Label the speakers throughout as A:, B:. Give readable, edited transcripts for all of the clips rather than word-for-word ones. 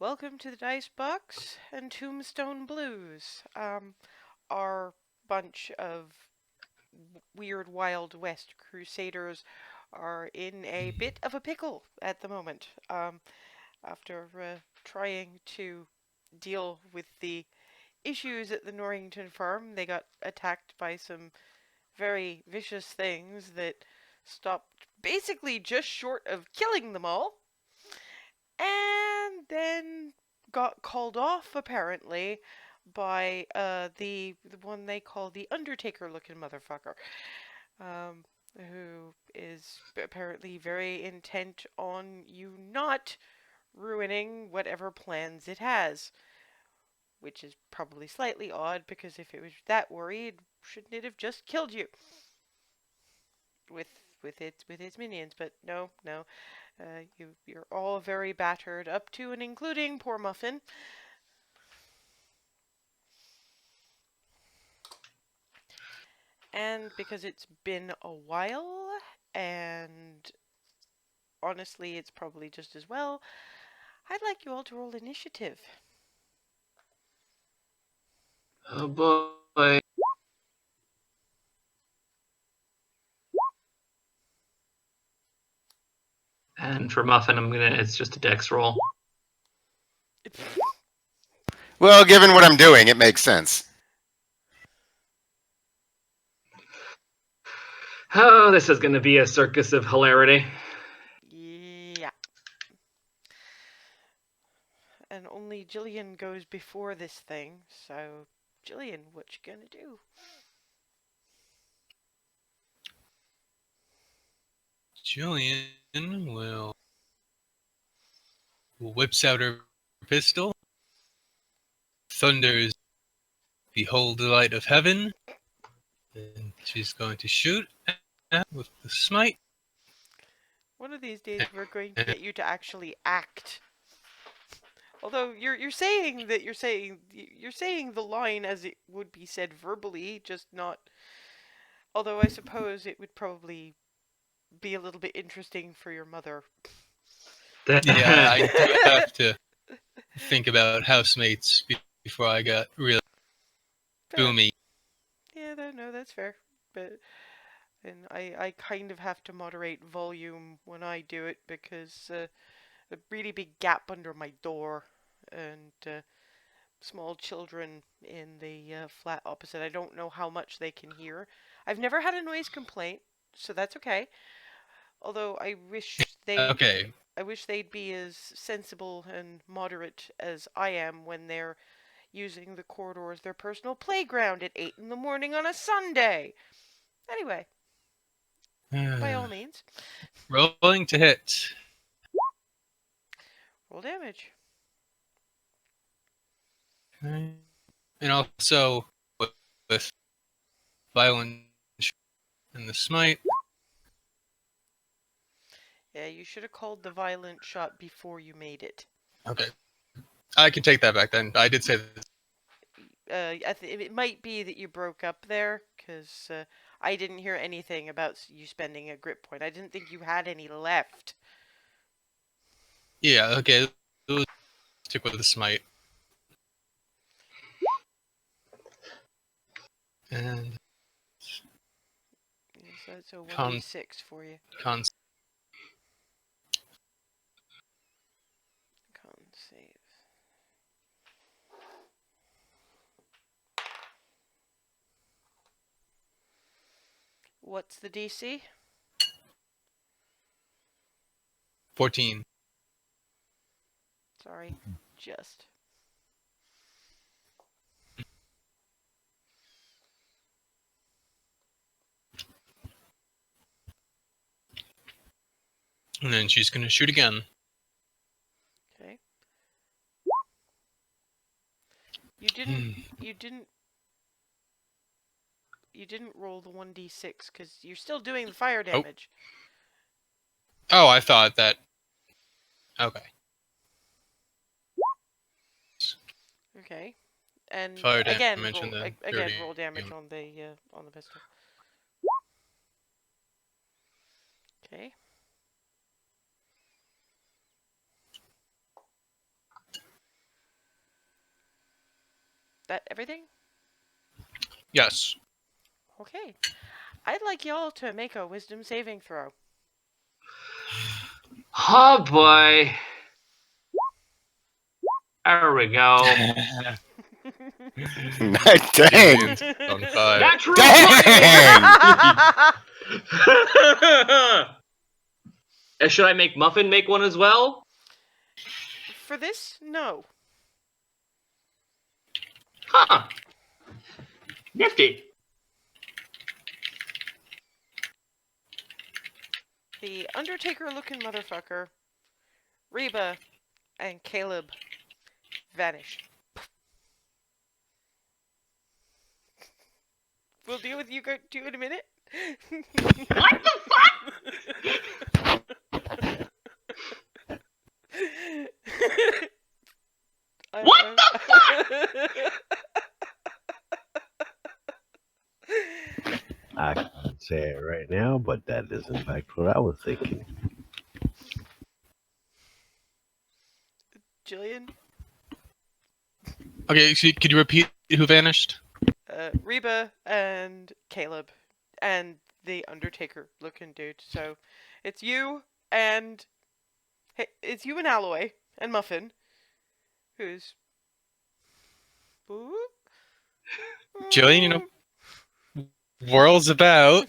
A: Welcome to the Dice Box and Tombstone Blues. Our bunch of weird Wild West crusaders are in a bit of a pickle at the moment. After trying to deal with the issues at the Norrington farm, they got attacked by some very vicious things that stopped basically just short of killing them all. And then got called off apparently by the one they call the Undertaker looking motherfucker, um, who is apparently very intent on you not ruining whatever plans it has, which is probably slightly odd because if it was that worried, shouldn't it have just killed you with with its minions? But no. You're all very battered, up to and including poor Muffin. And because it's been a while, and honestly, it's probably just as well, I'd like you all to roll initiative.
B: Oh boy. And for Muffin, it's just a dex roll.
C: Well, given what I'm doing, it makes sense.
B: Oh, this is gonna be a circus of hilarity.
A: Yeah. And only Jillian goes before this thing, so Jillian, what you gonna do?
D: Jillian whips out her pistol, thunders, "Behold the light of heaven," and she's going to shoot with the smite.
A: One of these days we're going to get you to actually act. Although you're saying that you're saying the line as it would be said verbally, just not. Although I suppose it would probably be a little bit interesting for your mother.
D: Yeah, I do have to think about housemates before I got really
A: Fair.
D: boomy.
A: Yeah, no, that's fair. But and I kind of have to moderate volume when I do it because a really big gap under my door and small children in the flat opposite. I don't know how much they can hear. I've never had a noise complaint, so that's okay. Although
D: Okay,
A: I wish they'd be as sensible and moderate as I am when they're using the corridor as their personal playground at 8 in the morning on a Sunday. Anyway, by all means,
D: rolling to hit.
A: roll damage.
D: Okay. And also with violent and the smite.
A: Yeah, you should have called the violent shot before you made it.
D: Okay, I can take that back then. I did say that.
A: It might be that you broke up there, because I didn't hear anything about you spending a grip point. I didn't think you had any left.
D: Yeah, okay. We'll stick with the smite. And
A: Yeah, so it's a 1d6 for you.
D: con
A: Con save. What's the DC?
D: 14.
A: Sorry, just.
D: And then she's gonna shoot again.
A: Okay. You didn't roll the 1d6 because you're still doing the fire damage.
D: Oh, I thought that. Okay.
A: Okay. And
D: Fire
A: again,
D: damage and then
A: roll damage
D: damage.
A: on the pistol. Okay. that everything?
D: Yes.
A: Okay. I'd like y'all to make a wisdom saving throw.
B: Oh boy. There we go.
C: Dang.
D: Jillian's on fire.
B: Natural
C: Dang.
B: 20! Should I make Muffin make one as well?
A: For this, no.
B: Huh. Nifty.
A: The Undertaker-looking motherfucker, Reba, and Caleb vanish. We'll deal with you two in a minute.
B: What the What
A: the
E: I can't say it right now, but that is in fact what I was thinking.
A: Jillian,
D: Okay, so could you repeat who vanished?
A: Reba, and Caleb, and the Undertaker-looking dude. So, it's you and Aloy and Muffin, who's
D: Jillian, you know, whirls about,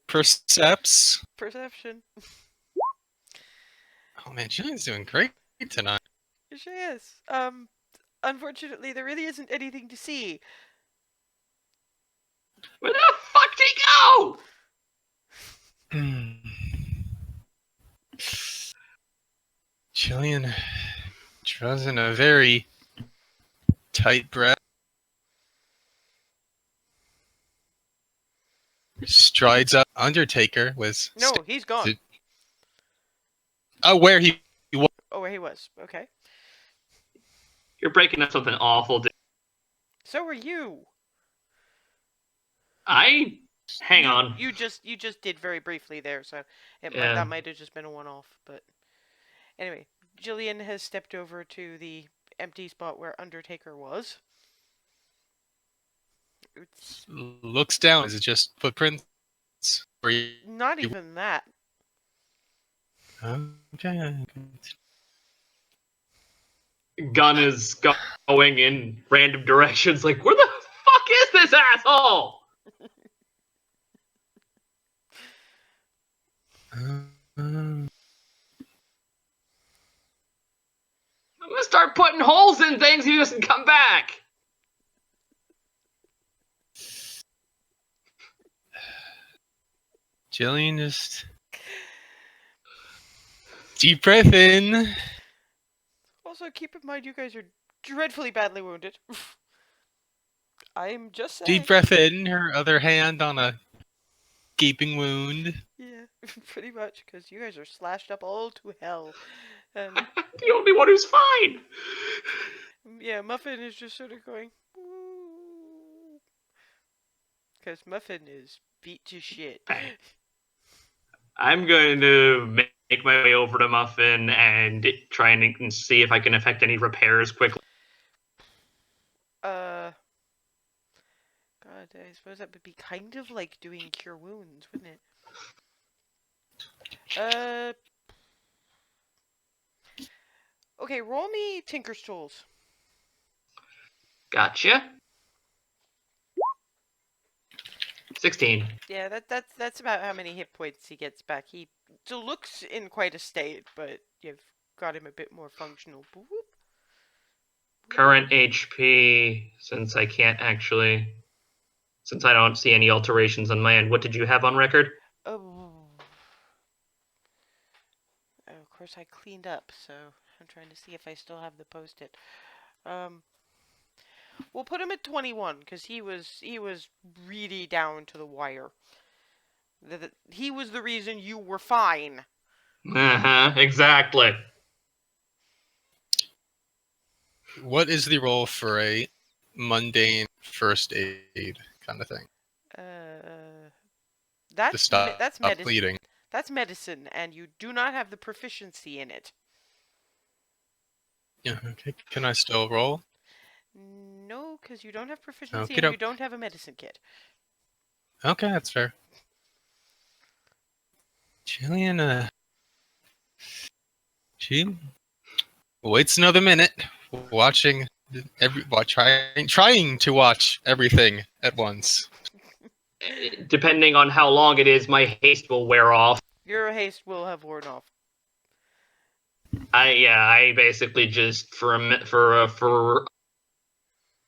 D: percepts.
A: Perception.
D: Oh man, Jillian's doing great tonight.
A: She is. Unfortunately, there really isn't anything to see.
B: Where the fuck did he go?
D: Jillian draws in a very tight breath. Strides up. Undertaker was.
A: No, he's gone.
D: Oh, where he was.
A: Oh, where he was. Okay.
B: You're breaking up something awful.
A: So are you.
B: Hang on.
A: You just did very briefly there, so
B: Yeah.
A: that might have just been a one-off. But anyway, Jillian has stepped over to the empty spot where Undertaker was.
D: Looks down. Is it just footprints? Or
A: Not even that.
D: Okay.
B: Gun is going in random directions. Like, where the fuck is this asshole? I'm gonna start putting holes in things. He doesn't come back.
D: Jillian just deep breath in.
A: Also, keep in mind you guys are dreadfully badly wounded. I'm just saying.
D: Deep breath in. Her other hand on a gaping wound.
A: Yeah, pretty much, because you guys are slashed up all to hell. And
B: The only one who's fine.
A: yeah, Muffin is just sort of going, because Muffin is beat to shit.
B: I'm going to make my way over to Muffin and try and see if I can effect any repairs quickly.
A: God, I suppose that would be kind of like doing cure wounds, wouldn't it? Okay, roll me Tinker's Tools.
B: Gotcha. 16.
A: Yeah, that's about how many hit points he gets back. He still looks in quite a state, but you've got him a bit more functional. Boop.
B: Current HP, since I don't see any alterations on my end. What did you have on record?
A: Oh, of course I cleaned up, so I'm trying to see if I still have the post-it. We'll put him at 21 because he was really down to the wire. He was the reason you were fine.
B: Exactly.
D: What is the role for a mundane first aid kind of thing? To stop
A: That's medicine.
D: bleeding.
A: That's medicine, and you do not have the proficiency in it.
D: Yeah. Okay. Can I still roll?
A: No, No, because you don't have proficiency
D: Okay,
A: and you don't have a medicine kit.
D: okay, that's fair. Jillian, she waits another minute, watching trying to watch everything at once.
B: Depending on how long it is, my haste will wear off.
A: Your haste will have worn off.
B: I basically just for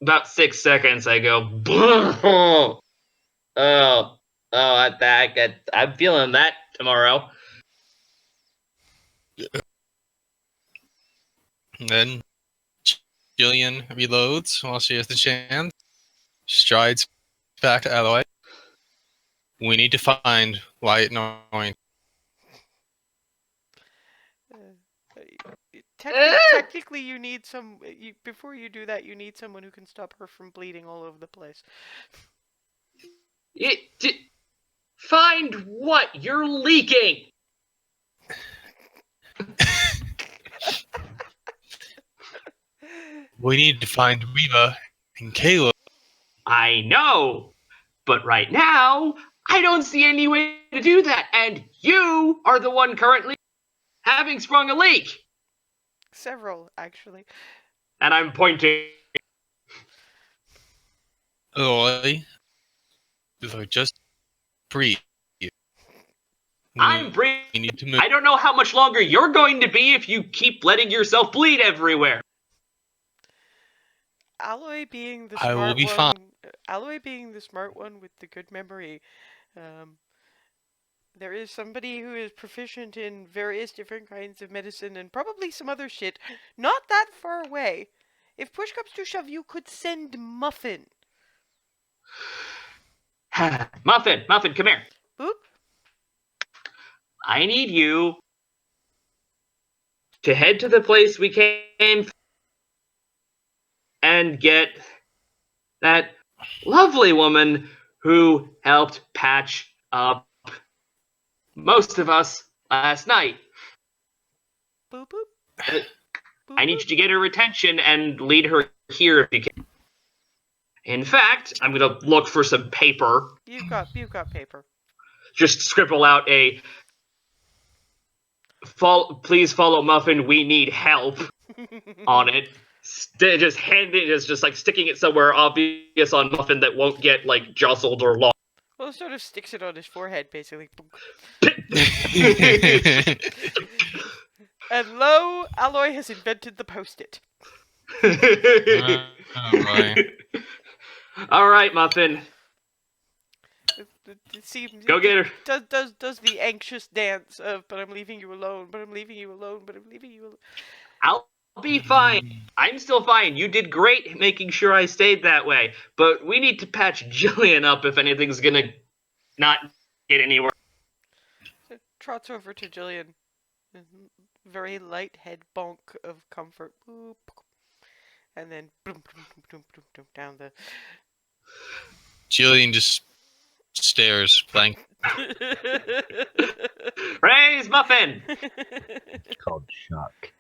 B: about 6 seconds I go, oh, I'm feeling that tomorrow.
D: And then Jillian reloads while she has the chance, strides back to Aloy. We need to find Wyatt Noin.
A: Technically, you need some. Before you do that, you need someone who can stop her from bleeding all over the place.
B: Find what? You're leaking.
D: We need to find Reba and Caleb.
B: I know, but right now I don't see any way to do that, and you are the one currently having sprung a leak.
A: Several, actually.
B: And I'm pointing.
D: Aloy, just breathe.
B: I'm
D: We
B: breathing.
D: need to move.
B: I don't know how much longer you're going to be if you keep letting yourself bleed everywhere.
A: Alloy being the
D: I will
A: smart
D: be
A: one.
D: fine.
A: Alloy being the smart one with the good memory. There is somebody who is proficient in various different kinds of medicine and probably some other shit not that far away. If push comes to shove, you could send Muffin.
B: Muffin, come here.
A: Boop.
B: I need you to head to the place we came and get that lovely woman who helped patch up most of us last night.
A: Boop boop.
B: Uh,
A: Boop,
B: I need
A: boop.
B: you to get her attention and lead her here if you can. In fact, I'm gonna look for some paper.
A: You've got paper.
B: Just scribble out a please follow Muffin, we need help on it. Just hand it, just like sticking it somewhere obvious on Muffin that won't get like jostled or lost.
A: Well, sort of sticks it on his forehead, basically. And lo, Alloy has invented the post-it.
D: Oh boy.
B: All right, Muffin,
A: It seems
B: go get her.
A: does the anxious dance of "but I'm leaving you alone, but I'm leaving you alone, but I'm leaving you alone."
B: I'll be fine. I'm still fine. You did great making sure I stayed that way. But we need to patch Jillian up if anything's gonna not get anywhere.
A: Trots over to Jillian. Very light head bonk of comfort. Boop. And then boom, boom, boom, boom, boom, boom, down the.
D: Jillian just stares blank.
B: Praise Muffin!
E: It's called shock.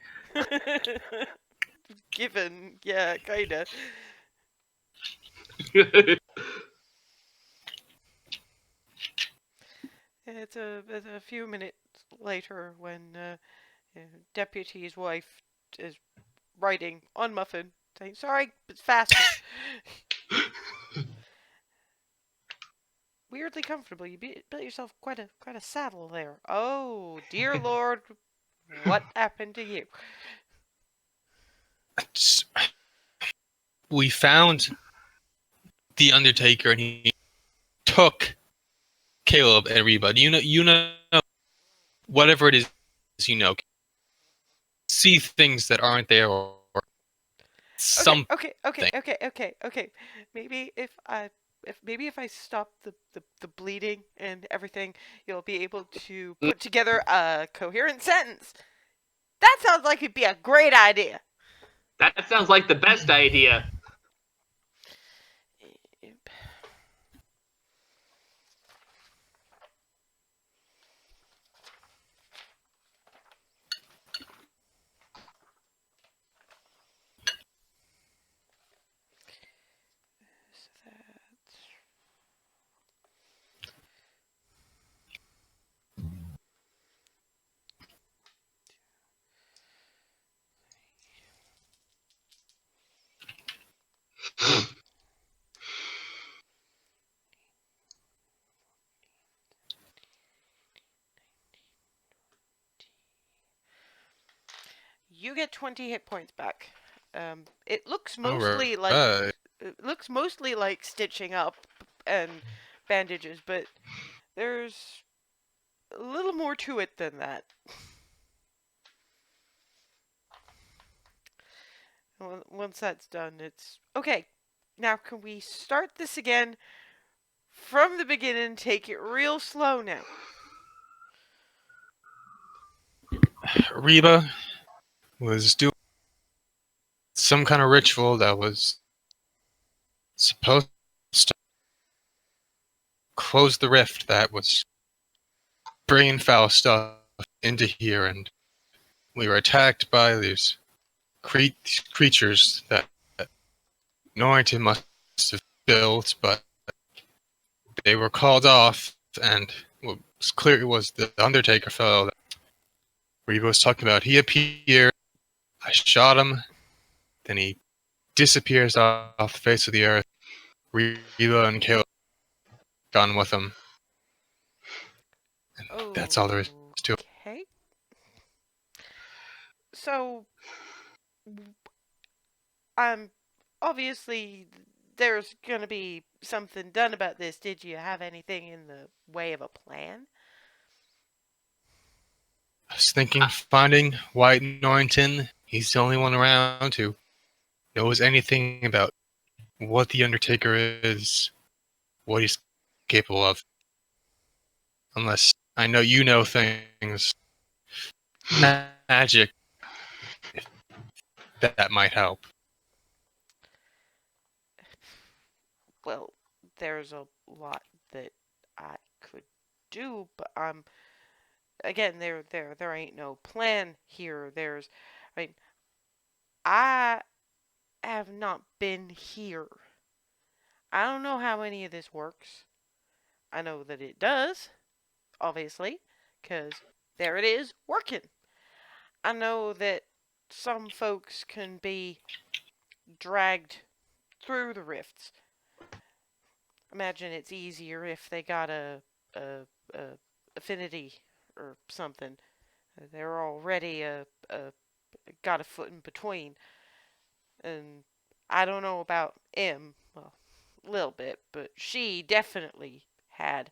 A: Given, yeah, kinda. It's a few minutes later when Deputy's wife is writing on Muffin, saying, "Sorry, it's faster." Weirdly comfortable. You built yourself quite a saddle there. Oh dear Lord, what happened to you?
D: We found the Undertaker, and he took Caleb and Reba. You know, whatever it is, see things that aren't there, or something.
A: Okay. Maybe if I stop the bleeding and everything, you'll be able to put together a coherent sentence. That sounds like it'd be a great idea.
B: That sounds like the best idea.
A: You get 20 hit points back. It looks
D: All
A: mostly like
D: right.
A: stitching up and bandages, but there's a little more to it than that. Once that's done, it's okay. Now, can we start this again from the beginning? Take it real slow now.
D: Reba was doing some kind of ritual that was supposed to close the rift that was bringing foul stuff into here, and we were attacked by these creatures that Norrington must have built, but they were called off, and what was clear was the Undertaker fellow that Reba was talking about. He appeared, I shot him, then he disappears off the face of the earth. Reba and Caleb gone with him. That's all there is to it.
A: Okay. So, obviously there's gonna be something done about this. Did you have anything in the way of a plan?
D: I was thinking finding White Norrington. He's the only one around who knows anything about what the Undertaker is, what he's capable of. Unless I know you know things. Magic. That might help.
A: Well, there's a lot that I could do, but again, there ain't no plan here. I mean, I have not been here. I don't know how any of this works. I know that it does, obviously, because there it is, working. I know that some folks can be dragged through the rifts. Imagine it's easier if they got a affinity or something. They're already got a foot in between. And I don't know about M, well, a little bit, but she definitely has.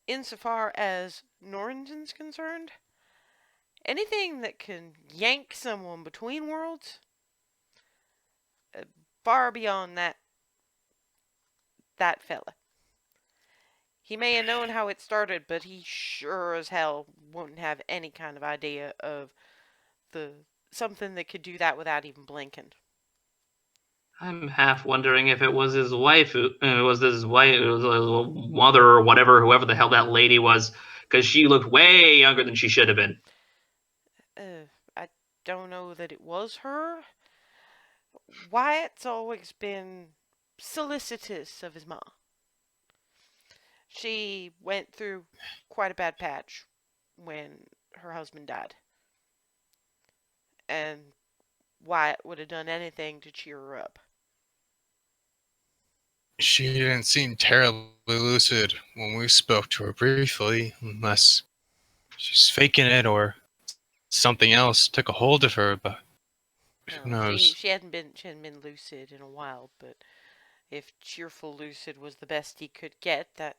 A: Insofar as Norrington's concerned, anything that can yank someone between worlds, far beyond that fella. He may have known how it started, but he sure as hell wouldn't have any kind of idea of something that could do that without even blinking.
B: I'm half wondering if it was his wife, it was his wife, it was his mother or whatever, whoever the hell that lady was, because she looked way younger than she should have been.
A: I don't know that it was her. Wyatt's always been solicitous of his ma. She went through quite a bad patch when her husband died. And Wyatt would have done anything to cheer her up.
D: She didn't seem terribly lucid when we spoke to her briefly, unless she's faking it or something else took a hold of her, but who
A: No,
D: knows?
A: she hadn't been lucid in a while, but if cheerful lucid was the best he could get, that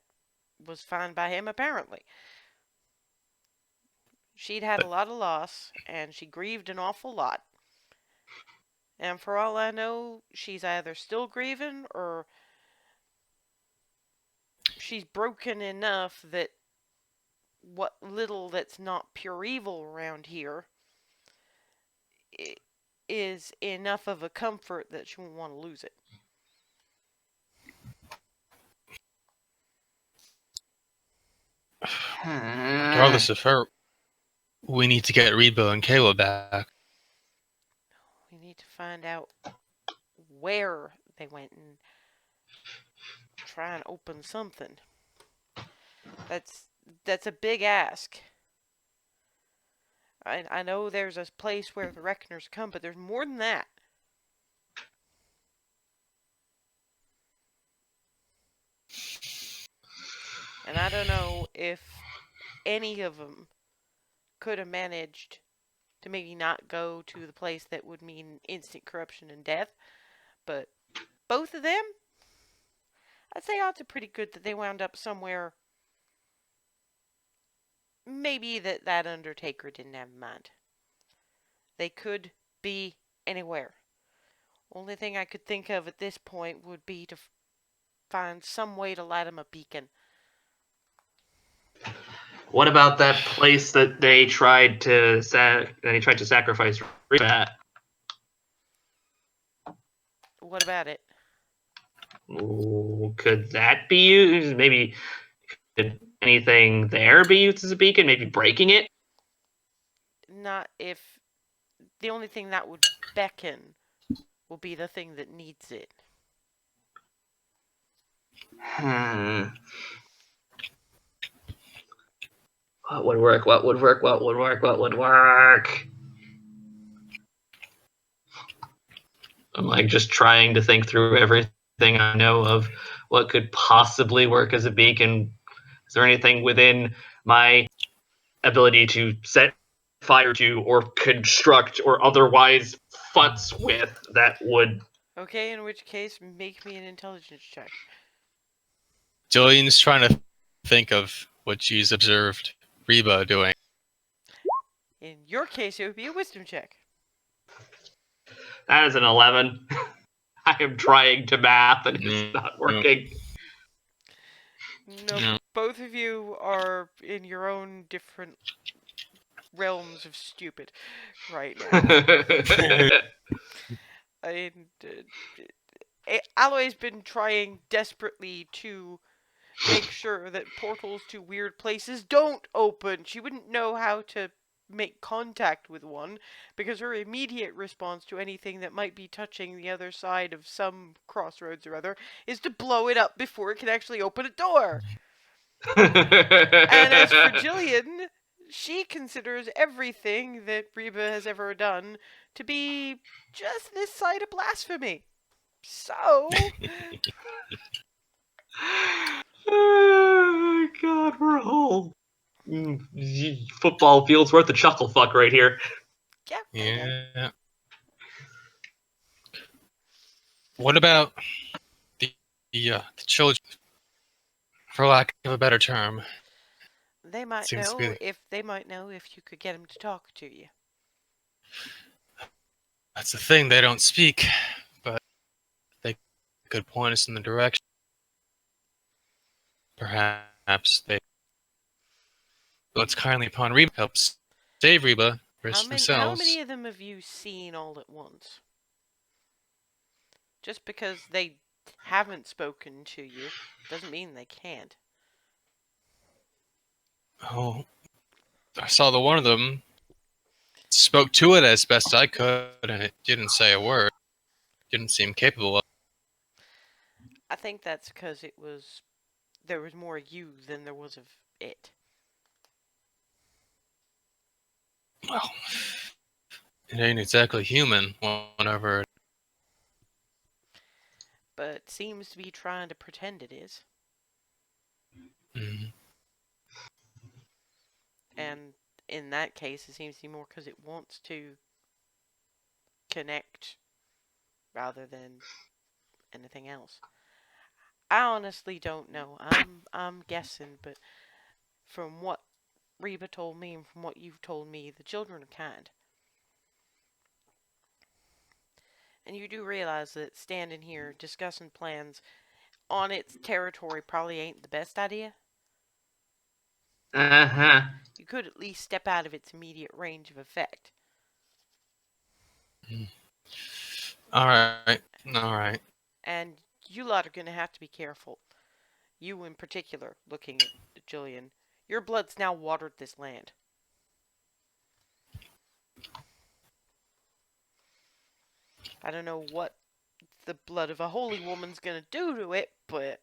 A: was fine by him apparently. She'd had a lot of loss, and she grieved an awful lot. And for all I know, she's either still grieving or she's broken enough that what little that's not pure evil around here is enough of a comfort that she won't want to lose it.
D: Regardless of her, we need to get Reba and Kayla back.
A: We need to find out where they went and try and open something. That's a big ask. I know there's a place where the Reckoners come, but there's more than that. And I don't know if any of them could have managed to maybe not go to the place that would mean instant corruption and death, but both of them, I'd say odds are pretty good that they wound up somewhere maybe that Undertaker didn't have in mind. They could be anywhere. Only thing I could think of at this point would be to find some way to light them a beacon.
B: What about that place that they tried to sacrifice Reba at?
A: What about it?
B: Ooh, could that be used? Maybe could anything there be used as a beacon? Maybe breaking it?
A: Not if the only thing that would beckon will be the thing that needs it.
B: What would work? What would work? What would work? What would work? I'm like just trying to think through everything I know of what could possibly work as a beacon. Is there anything within my ability to set fire to or construct or otherwise futz with that would...
A: Okay, in which case, make me an intelligence check.
D: Jillian's trying to think of what she's observed Reba doing.
A: In your case, it would be a wisdom check.
B: That is an 11. I am trying to math and it's not working.
A: No,
D: No.
A: both of you are in your own different realms of stupid right now. And Aloy's been trying desperately to make sure that portals to weird places don't open. She wouldn't know how to make contact with one because her immediate response to anything that might be touching the other side of some crossroads or other is to blow it up before it can actually open a door. And as for Jillian, she considers everything that Reba has ever done to be just this side of blasphemy. So,
B: Oh my god, we're a whole football field's worth of chuckle fuck right here.
A: yeah.
D: Yeah. What about the children, for lack of a better term?
A: They might
D: Seems to
A: know
D: be-
A: if you could get them to talk to you.
D: That's the thing, they don't speak, but they could point us in the direction. Perhaps they let's kindly upon Reba helps save Reba, risk
A: How
D: themselves.
A: many of them have you seen all at once? Just because they haven't spoken to you doesn't mean they can't.
D: Oh, I saw the one of them spoke to it as best I could, and it didn't say a word. Didn't seem capable of.
A: I think that's because there was more you than there was of it.
D: Well, it ain't exactly human. Whenever.
A: But seems to be trying to pretend it is.
D: Mm,
A: And in that case, it seems to be more because it wants to connect rather than anything else. I honestly don't know. I'm guessing, but from what Reba told me and from what you've told me, the children are kind. And you do realize that standing here discussing plans on its territory probably ain't the best idea.
B: Uh-huh.
A: You could at least step out of its immediate range of effect.
D: all right. All right.
A: And you lot are going to have to be careful. You in particular, looking at Jillian. Your blood's now watered this land. I don't know what the blood of a holy woman's going to do to it, but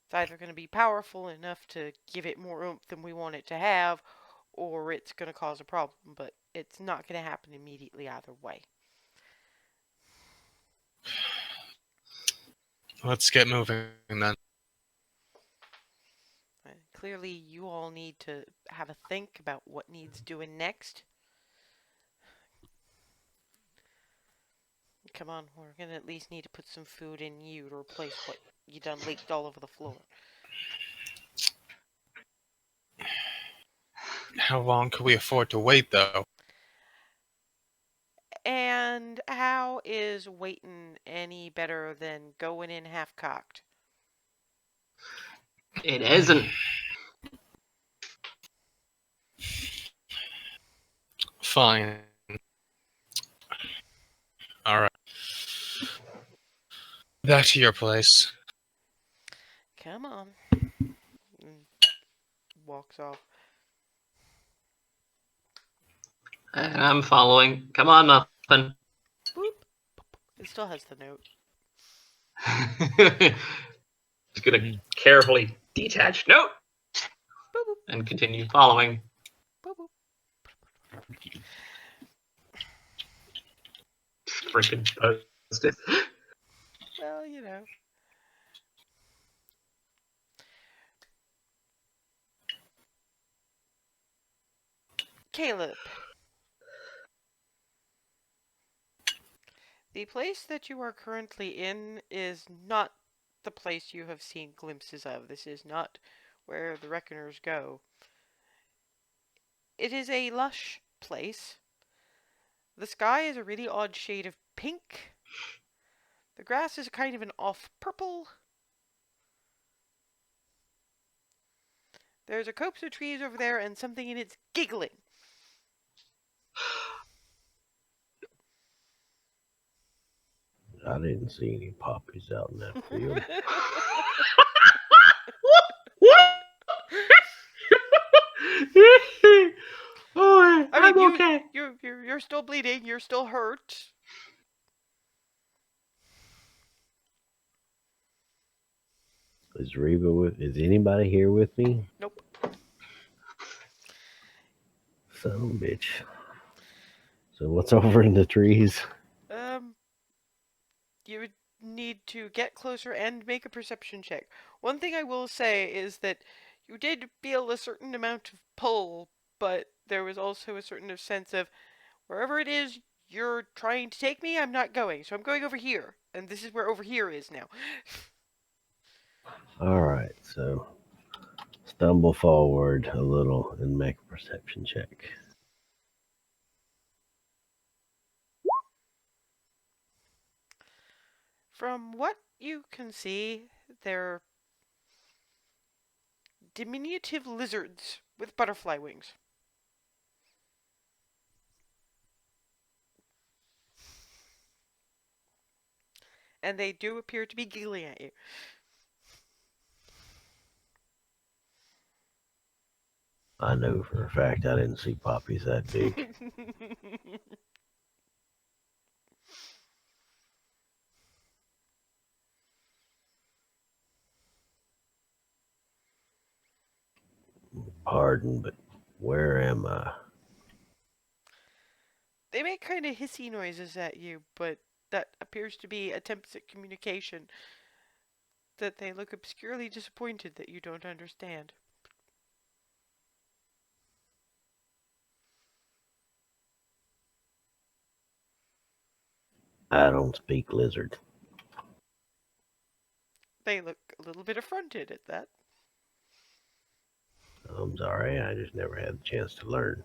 A: it's either going to be powerful enough to give it more oomph than we want it to have, or it's going to cause a problem, but it's not going to happen immediately either way.
D: Let's get moving then.
A: Clearly, you all need to have a think about what needs doing next. Come on, we're gonna at least need to put some food in you to replace what you done leaked all over the floor.
D: How long can we afford to wait, though?
A: And how is waiting any better than going in half-cocked?
B: It isn't.
D: Fine. Alright. Back to your place.
A: Come on. And walks off.
B: And I'm following. Come on, Muffin.
A: Boop. It still has the note.
B: Just gonna carefully detach note
A: Boop, boop,
B: and continue following.
A: boop, boop.
B: Freaking post-it.
A: Well, you know. Caleb. The place that you are currently in is not the place you have seen glimpses of. This is not where the Reckoners go. It is a lush place. The sky is a really odd shade of pink. The grass is kind of an off purple. There's a copse of trees over there and something in it's giggling.
E: I didn't see any poppies out in that field.
B: Oh,
A: I mean,
B: okay.
A: you're still bleeding. You're still hurt.
E: Is Reba with? Is anybody here with me?
A: Nope.
E: Son of a bitch. So what's over in the trees?
A: You would need to get closer and make a perception check. One thing I will say is that you did feel a certain amount of pull, but there was also a certain sense of wherever it is you're trying to take me, I'm not going. So I'm going over here. And this is where over here is now.
E: Alright, so stumble forward a little and make a perception check.
A: From what you can see, they're diminutive lizards with butterfly wings. And they do appear to be giggling at you.
E: I know for a fact I didn't see poppies that big. Pardon, but where am I?
A: They make kind of hissy noises at you, but that appears to be attempts at communication that they look obscurely disappointed that you don't understand.
E: I don't speak lizard.
A: They look a little bit affronted at that.
E: I'm sorry, I just never had the chance to learn.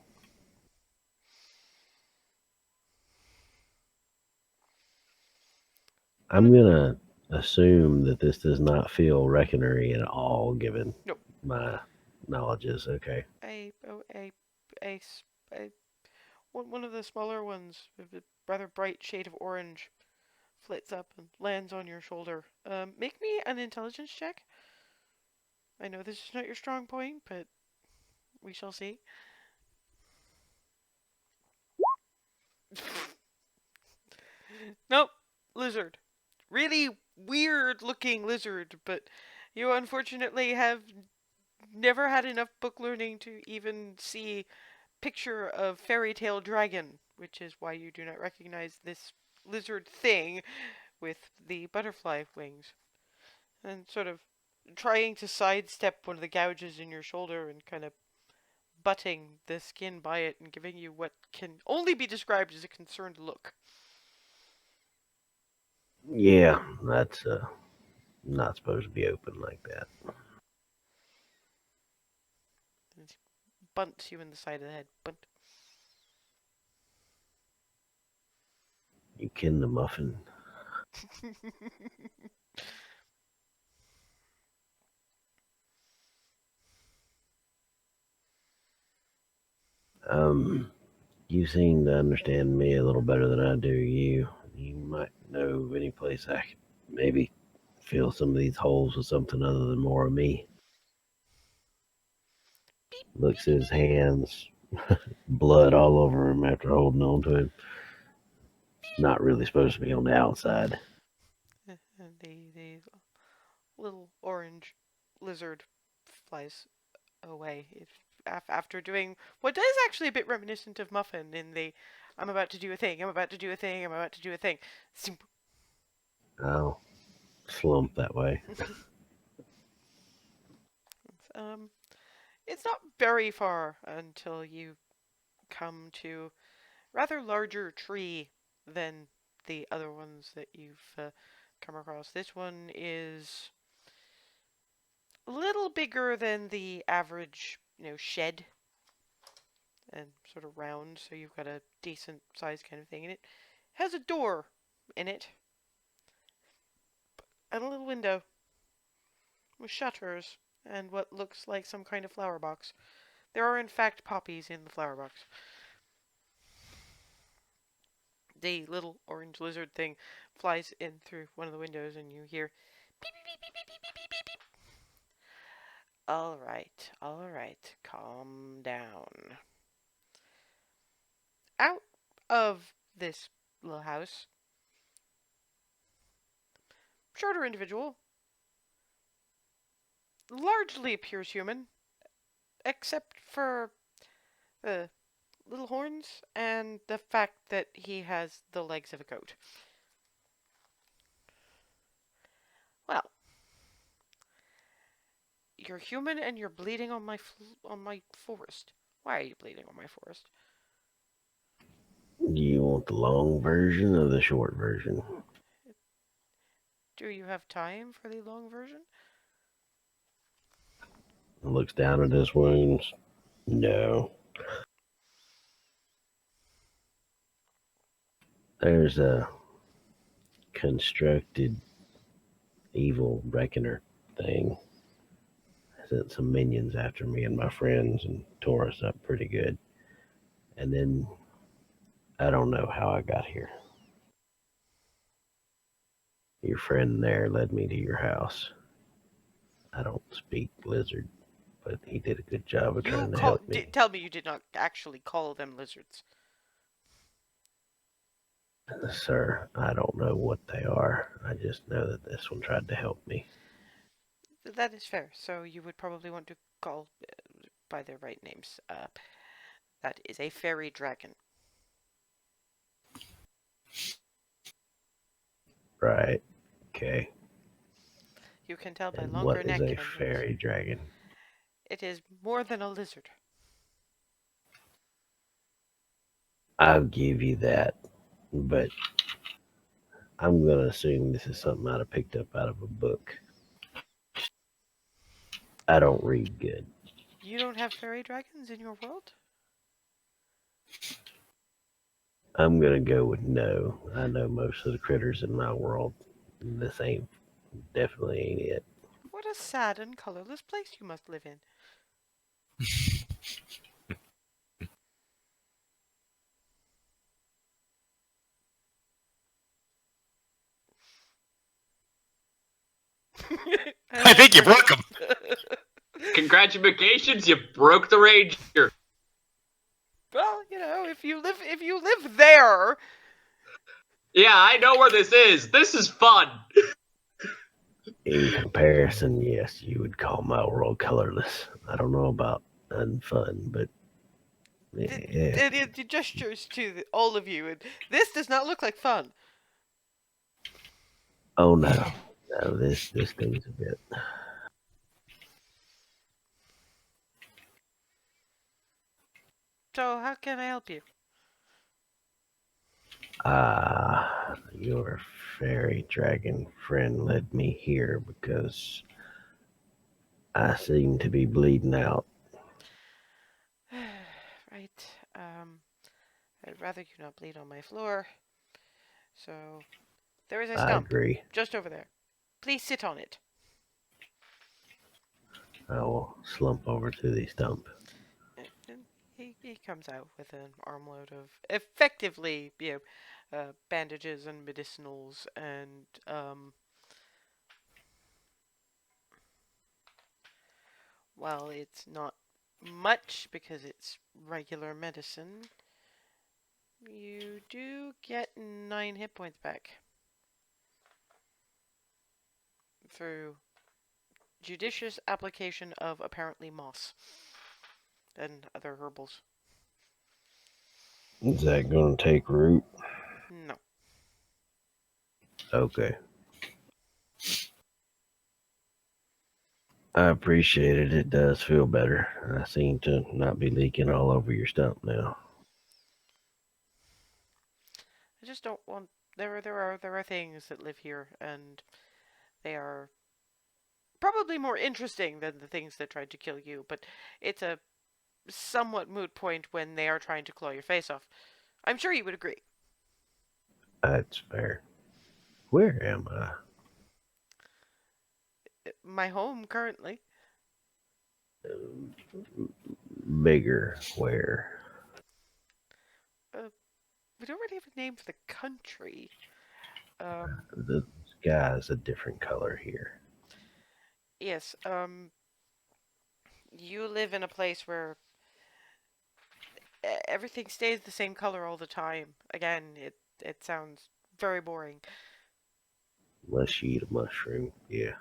E: I'm gonna assume that this does not feel reckonery at all, given
A: Nope.
E: my knowledges. Okay.
A: One of the smaller ones with a rather bright shade of orange flits up and lands on your shoulder. Make me an intelligence check. I know this is not your strong point, but we shall see. Nope, lizard. Really weird looking lizard, but you unfortunately have never had enough book learning to even see picture of fairy tale dragon, which is why you do not recognize this lizard thing with the butterfly wings. And sort of trying to sidestep one of the gouges in your shoulder and kind of butting the skin by it and giving you what can only be described as a concerned look.
E: Yeah, that's not supposed to be open like that.
A: And bunts you in the side of the head. Bunt.
E: You kin the muffin. You seem to understand me a little better than I do you. You might know of any place I could maybe fill some of these holes with something other than more of me. Looks at his hands, blood all over him after holding on to him. Not really supposed to be on the outside.
A: And the little orange lizard flies away. After doing what is actually a bit reminiscent of Muffin in the I'm about to do a thing, I'm about to do a thing, I'm about to do a thing.
E: I'll slump that way.
A: Um, it's not very far until you come to a rather larger tree than the other ones that you've come across. This one is a little bigger than the average, shed, and sort of round, so you've got a decent sized kind of thing. And it has a door in it, and a little window with shutters, and what looks like some kind of flower box. There are, in fact, poppies in the flower box. The little orange lizard thing flies in through one of the windows, and you hear beep, beep, beep, beep, beep, beep, beep, beep, beep. All right, calm down. Out of this little house, shorter individual, largely appears human, except for the little horns and the fact that he has the legs of a goat. Well, you're human and you're bleeding on my forest. Why are you bleeding on my forest?
E: You want the long version or the short version?
A: Do you have time for the long version?
E: Looks down at his wounds. No. There's a constructed evil reckoner thing. Sent some minions after me and my friends and tore us up pretty good. And then I don't know how I got here. Your friend there led me to your house. I don't speak lizard, but he did a good job of trying to help me.
A: Tell me you did not actually call them lizards.
E: Sir, I don't know what they are. I just know that this one tried to help me.
A: That is fair. So you would probably want to call by their right names. That is a fairy dragon.
E: Right. Okay.
A: You can tell by
E: And
A: longer
E: what
A: neck
E: is a
A: endings.
E: fairy dragon?
A: It is more than a lizard.
E: I'll give you that, but I'm gonna assume this is something I'd have picked up out of a book. I don't read good.
A: You don't have fairy dragons in your world?
E: I'm gonna go with no. I know most of the critters in my world. This ain't definitely ain't it.
A: What a sad and colorless place you must live in.
C: I think you broke him.
B: Congratulations, you broke the ranger.
A: Well, if you live there.
B: Yeah, I know where this is. This is fun.
E: In comparison, yes, you would call my world colorless. I don't know about unfun, but yeah.
A: It gestures to all of you, and this does not look like fun.
E: Oh no, no, this thing's a bit.
A: So how can I help you?
E: Your fairy dragon friend led me here because I seem to be bleeding out.
A: Right. I'd rather you not bleed on my floor. So there is a
E: I
A: stump
E: agree.
A: just over there. Please sit on it.
E: I will slump over to the stump.
A: And he comes out with an armload of effectively, bandages and medicinals and while it's not much because it's regular medicine, you do get 9 hit points back through judicious application of apparently moss and other herbals.
E: Is that going to take root?
A: No.
E: Okay. I appreciate it. It does feel better. I seem to not be leaking all over your stump now.
A: I just don't want there are things that live here and they are probably more interesting than the things that tried to kill you, but it's a somewhat moot point when they are trying to claw your face off. I'm sure you would agree.
E: That's fair. Where am I?
A: My home currently.
E: Bigger where?
A: We don't really have a name for the country.
E: The sky's a different color here.
A: Yes, you live in a place where everything stays the same color all the time. Again, it sounds very boring.
E: Unless you eat a mushroom. Yeah.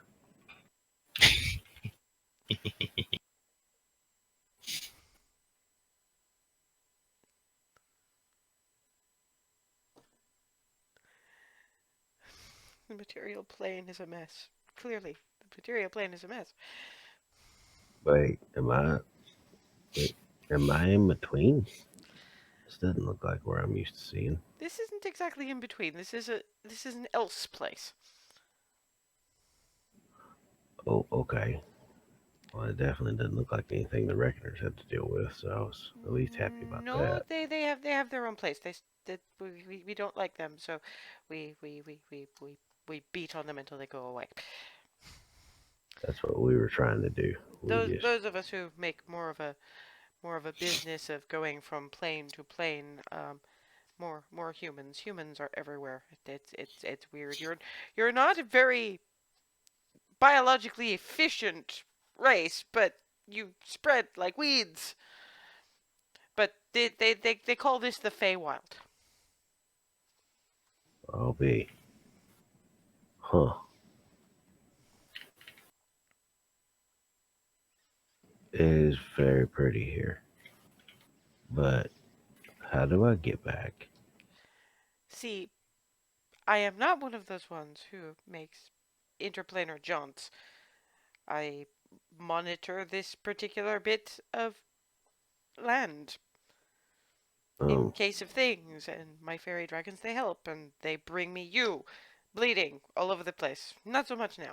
A: The material plane is a mess. Clearly, the material plane is a mess.
E: Wait, am I in between? This doesn't look like where I'm used to seeing.
A: This isn't exactly in between. This is an else place.
E: Oh, okay. Well, it definitely doesn't look like anything the Reckoners had to deal with, so I was at least happy about
A: No,
E: that.
A: they have their own place. We don't like them, so we beat on them until they go away.
E: That's what we were trying to do.
A: Those of us who make more of a business of going from plane to plane, more humans. Humans are everywhere. It's weird. You're not a very biologically efficient race, but you spread like weeds. But they call this the Feywild.
E: I'll be. Huh. It is very pretty here. But how do I get back?
A: See, I am not one of those ones who makes interplanar jaunts. I monitor this particular bit of land in
E: Oh,
A: case of things, and my fairy dragons they help, and they bring me you, bleeding all over the place. Not so much now.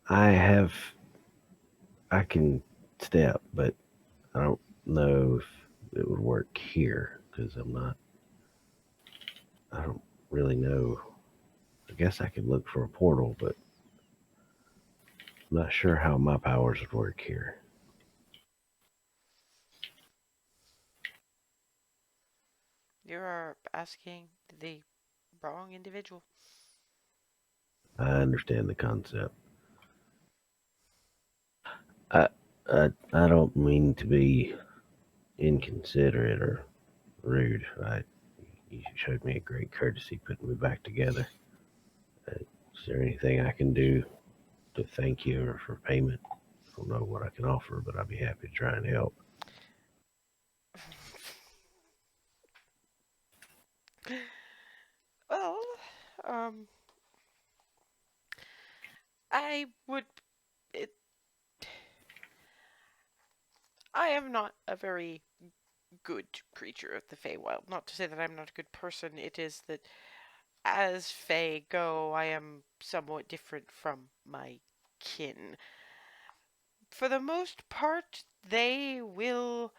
E: I have. I can step, but I don't know if it would work here because I'm not. I don't really know. I guess I could look for a portal, but I'm not sure how my powers would work here.
A: You are asking the wrong individual.
E: I understand the concept. I I don't mean to be inconsiderate or rude. You showed me a great courtesy putting me back together. Is there anything I can do to thank you or for payment? I don't know what I can offer, but I'd be happy to try and help.
A: Well, um, I would. It, I am not a very good creature of the Feywild. Not to say that I'm not a good person, it is that as Fey go, I am somewhat different from my kin. For the most part, they will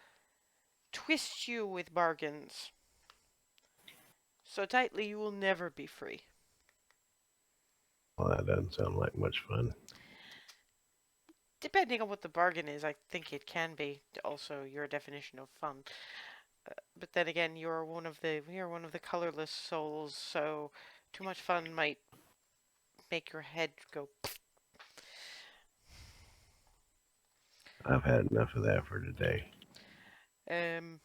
A: twist you with bargains so tightly you will never be free.
E: Well, that doesn't sound like much fun.
A: Depending on what the bargain is, I think it can be also your definition of fun. But then again, you're one of the colorless souls, so too much fun might make your head go.
E: I've had enough of that for today.
A: Um,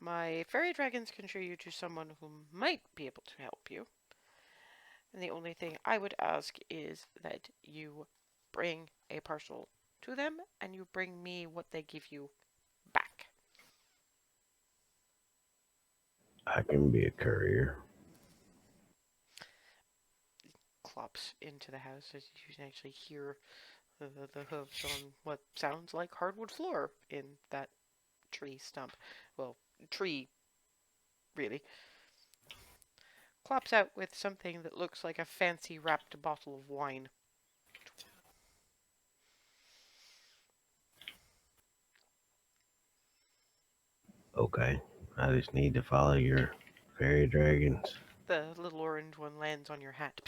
A: my fairy dragons can show you to someone who might be able to help you. And the only thing I would ask is that you bring a parcel to them and you bring me what they give you back.
E: I can be a courier.
A: Clops into the house as you can actually hear the hooves on what sounds like hardwood floor in that tree stump. Well, tree, really. Clops out with something that looks like a fancy wrapped bottle of wine.
E: Okay. I just need to follow your fairy dragons.
A: The little orange one lands on your hat.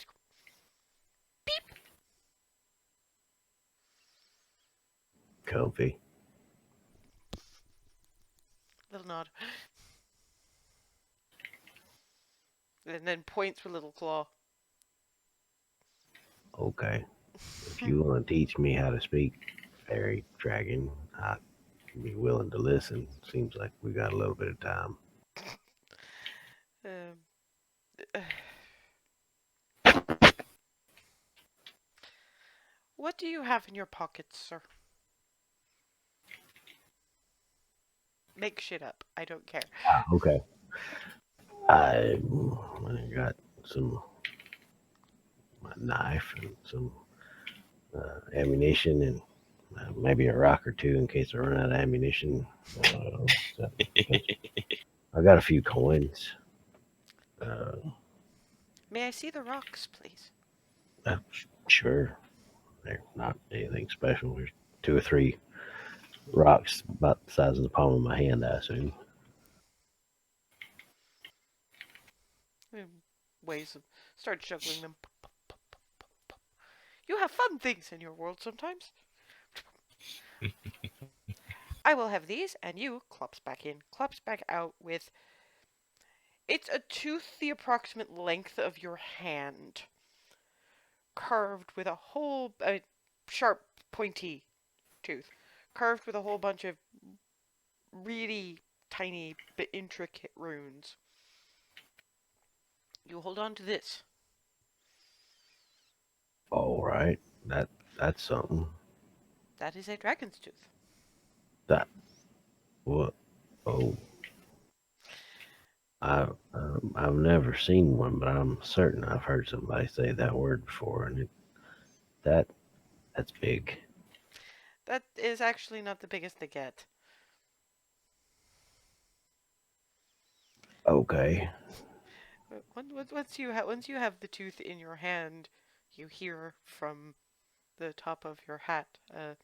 E: Comfy.
A: Little nod. And then points with a little claw.
E: Okay. If you want to teach me how to speak fairy dragon, I'd be willing to listen. Seems like we got a little bit of time.
A: Um, what do you have in your pockets, sir? Make shit up. I don't care.
E: Okay. I got some my knife and some ammunition and maybe a rock or two in case I run out of ammunition. So I got a few coins. Uh,
A: May I see the rocks, please?
E: sure, they're not anything special. There's two or three rocks about the size of the palm of my hand, I assume.
A: Ways of start juggling them. You have fun things in your world sometimes. I will have these, and you clops back in, clops back out with. It's a tooth the approximate length of your hand, carved with a whole sharp, pointy tooth, carved with a whole bunch of really tiny but intricate runes. You hold on to this.
E: All right, that's something.
A: That is a dragon's tooth.
E: That what? Oh, I've never seen one, but I'm certain I've heard somebody say that word before, and that that's big.
A: That is actually not the biggest they get.
E: Okay.
A: Once you have the tooth in your hand, you hear from the top of your hat a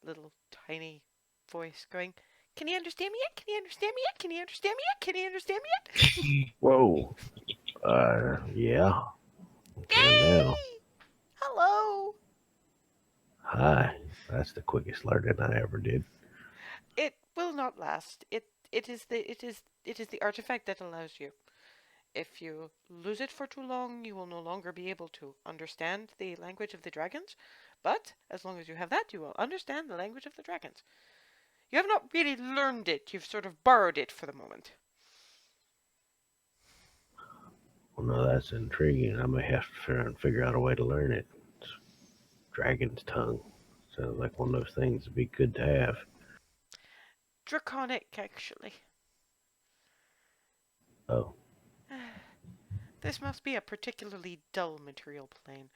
A: little tiny voice going, "Can you understand me yet? Can you understand me yet? Can you understand me yet? Can you understand me yet?"
E: Whoa. Yeah. Can now.
A: Yay! Hello.
E: Hi. That's the quickest learning I ever did.
A: It will not last. It is the artifact that allows you. If you lose it for too long, you will no longer be able to understand the language of the dragons. But as long as you have that, you will understand the language of the dragons. You have not really learned it, you've sort of borrowed it for the moment.
E: Well, no, that's intriguing. I may have to try and figure out a way to learn it. It's dragon's tongue. Sounds like one of those things that'd be good to have.
A: Draconic, actually.
E: Oh,
A: This must be a particularly dull material plane.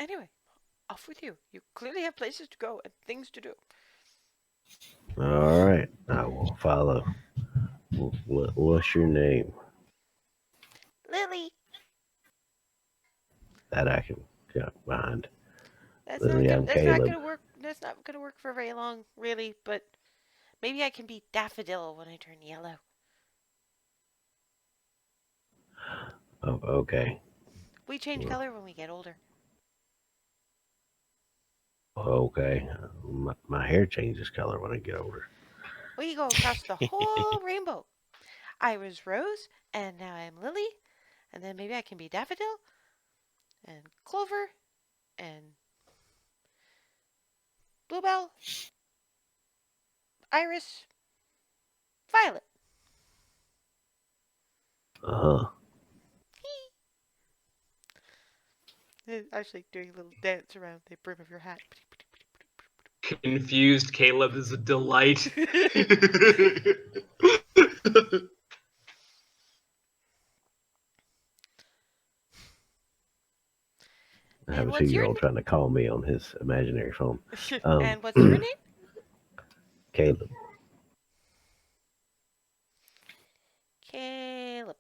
A: Anyway, off with you. You clearly have places to go and things to do.
E: All right, I will follow. What's your name?
A: Lily,
E: That I can get behind.
A: that's not
E: Lily,
A: gonna
E: I'm
A: that's not
E: Caleb.
A: gonna work. That's not gonna work for very long, really. But maybe I can be Daffodil when I turn yellow.
E: Oh, okay.
A: We change color when we get older.
E: Okay. My hair changes color when I get older.
A: We go across the whole rainbow. I was Rose, and now I'm Lily, and then maybe I can be Daffodil, and Clover, and Bluebell, Iris, Violet.
E: Uh huh.
A: Actually, doing a little dance around the brim of your hat.
B: Confused Caleb is a delight.
E: I have
A: And
E: a
A: what's your
E: 2-year-old trying to call me on his imaginary phone.
A: and what's your name?
E: Caleb.
A: Caleb.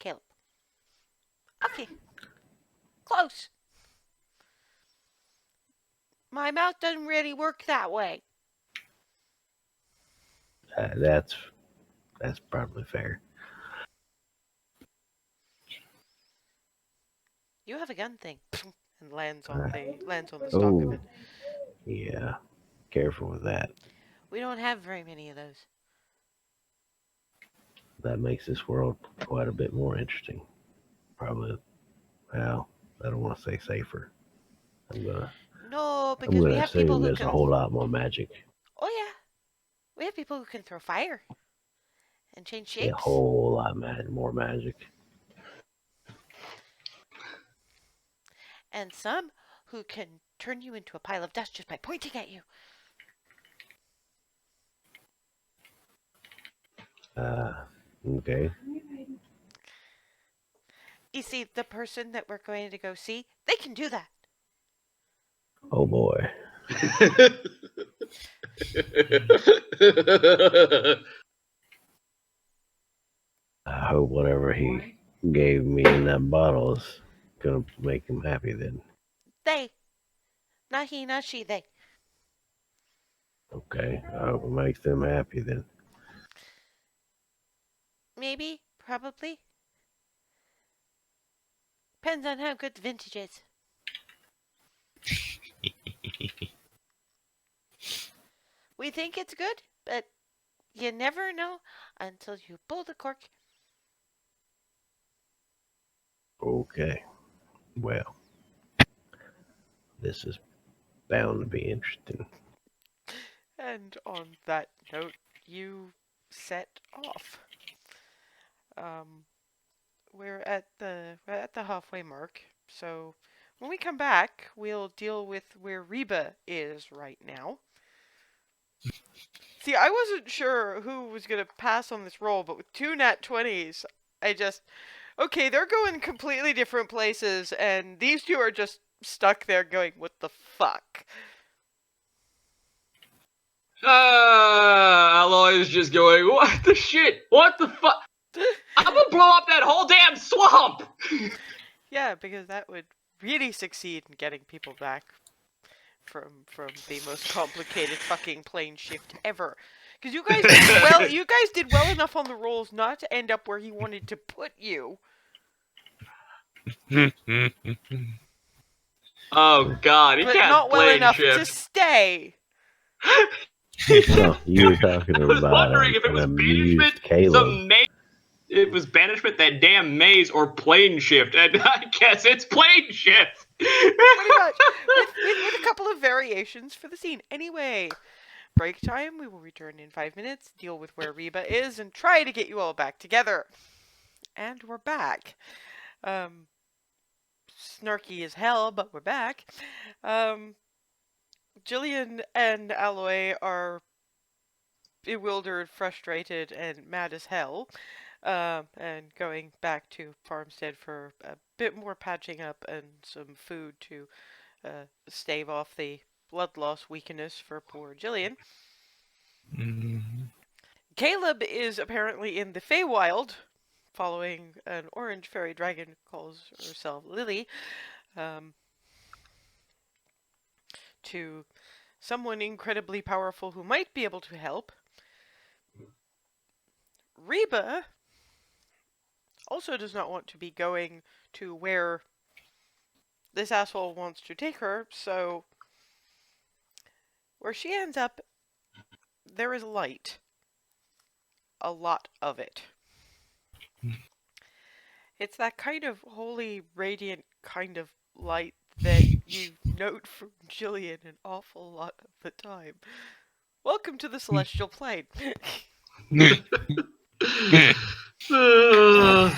A: Caleb. Okay. Close. My mouth doesn't really work that way.
E: That's probably fair.
A: You have a gun thing. And lands
E: Uh,
A: on the stock of
E: oh,
A: it.
E: yeah. Careful with that.
A: We don't have very many of those.
E: That makes this world quite a bit more interesting. Probably. Well, I don't want to say safer.
A: No,
E: I'm
A: because we
E: gonna
A: have people
E: assume
A: who
E: there's a
A: can.
E: whole lot more magic.
A: Oh yeah, we have people who can throw fire and change
E: A
A: shapes,
E: whole lot more magic.
A: and some who can turn you into a pile of dust just by pointing at you.
E: Okay.
A: You see, the person that we're going to go see, they can do that.
E: Oh boy. I hope whatever he gave me in that bottle is gonna make him happy then.
A: They, not he, not she, they.
E: Okay. I hope it makes them happy then.
A: Maybe, probably. Depends on how good the vintage is. We think it's good, but you never know until you pull the cork.
E: Okay. Well, this is bound to be interesting.
A: And on that note, you set off. Um, we're at the halfway mark, so when we come back, we'll deal with where Reba is right now. See, I wasn't sure who was gonna pass on this roll, but with two nat 20s, okay, they're going completely different places, and these two are just stuck there going, what the fuck?
B: Aloy is just going, what the shit? What the fuck? I'm gonna blow up that whole damn swamp!
A: Yeah, because that would really succeed in getting people back from the most complicated fucking plane shift ever. Because you guys did well enough on the rolls not to end up where he wanted to put you.
B: Oh god, he
A: But
B: can't
A: not well
B: plane
A: enough to
B: shift.
A: stay.
E: So you're talking
B: I was
E: about
B: wondering if it
E: an
B: was
E: amused
B: banishment,
E: Caleb.
B: some maze. It was banishment, that damn maze, or plane shift, and I guess it's plane shift.
A: Pretty much. With a couple of variations for the scene. Anyway, break time. We will return in 5 minutes, deal with where Reba is, and try to get you all back together. And we're back. Snarky as hell, but we're back. Jillian and Aloy are bewildered, frustrated, and mad as hell. and going back to Farmstead for a bit more patching up and some food to stave off the blood loss weakness for poor Jillian.
D: Mm.
A: Caleb is apparently in the Feywild, following an orange fairy dragon who calls herself Lily, um, to someone incredibly powerful who might be able to help. Reba also does not want to be going to where this asshole wants to take her, so where she ends up, there is light. A lot of it. It's that kind of holy, radiant kind of light that you note from Jillian an awful lot of the time. Welcome to the celestial plane.
B: Uh,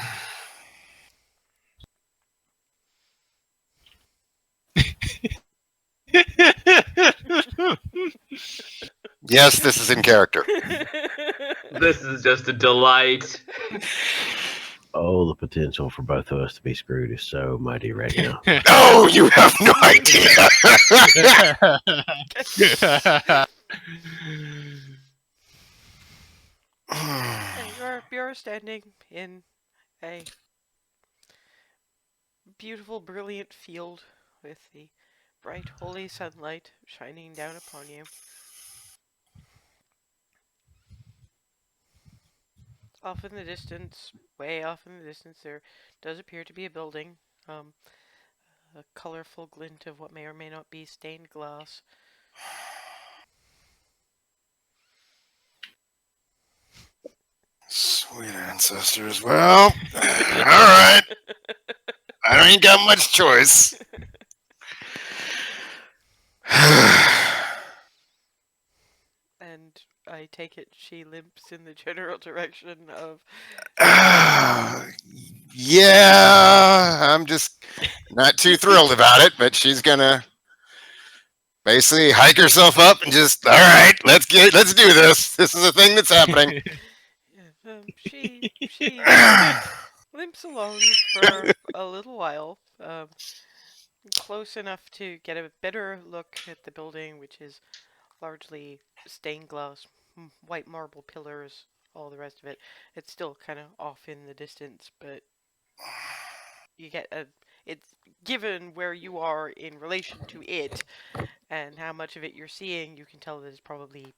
C: Yes, this is in character.
B: this is just a delight.
E: Oh, the potential for both of us to be screwed is so mighty right now.
C: No, you have no idea.
A: And you're standing in a beautiful, brilliant field with the bright, holy sunlight shining down upon you. Off in the distance, way off in the distance, there does appear to be a building. A colorful glint of what may or may not be stained glass.
C: Sweet ancestors. Well, all right. I ain't got much choice.
A: And I take it she limps in the general direction of.
C: Yeah, I'm just not too thrilled about it, but she's gonna basically hike herself up and just, all right, let's do this. This is a thing that's happening.
A: She limps along for a little while, close enough to get a better look at the building, which is largely stained glass, white marble pillars, all the rest of it. It's still kind of off in the distance, but you get a. It's given where you are in relation to it and how much of it you're seeing, you can tell that it's probably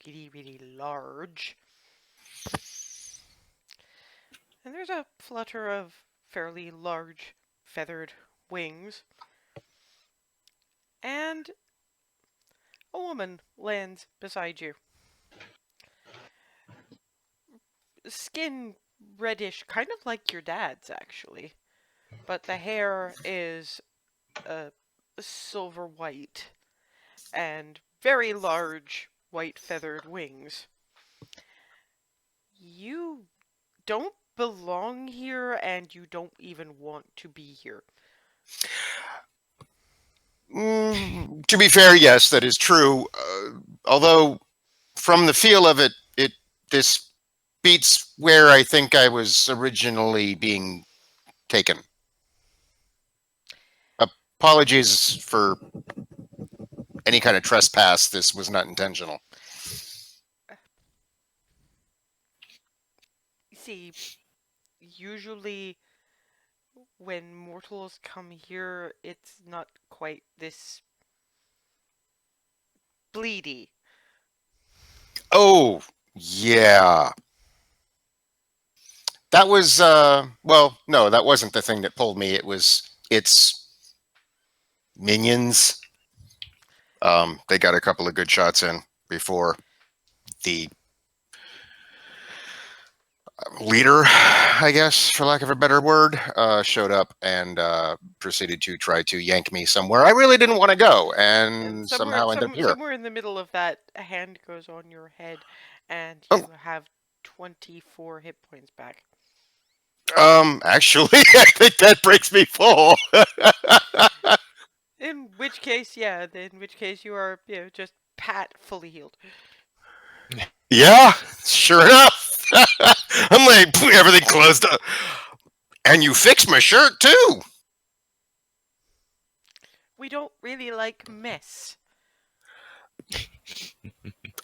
A: really, really large. And there's a flutter of fairly large feathered wings. And a woman lands beside you. Skin reddish, kind of like your dad's, actually. But the hair is silver white and very large white feathered wings. You don't belong here and you don't even want to be here.
C: To be fair, yes, that is true. Although, from the feel of it, this beats where I think I was originally being taken. Apologies for any kind of trespass. This was not intentional.
A: See, usually when mortals come here, it's not quite this bleedy.
C: Oh, yeah. That was, well, no, that wasn't the thing that pulled me. It's minions. They got a couple of good shots in before the leader, I guess, for lack of a better word, showed up and proceeded to try to yank me somewhere I really didn't want to go, and somehow ended up here.
A: Somewhere in the middle of that, a hand goes on your head, and you have 24 hit points back.
C: Actually, I think that breaks me full.
A: In which case, yeah, in which case you are, just fully healed.
C: Yeah, sure enough. I'm like, everything closed up. And you fixed my shirt too.
A: We don't really like mess.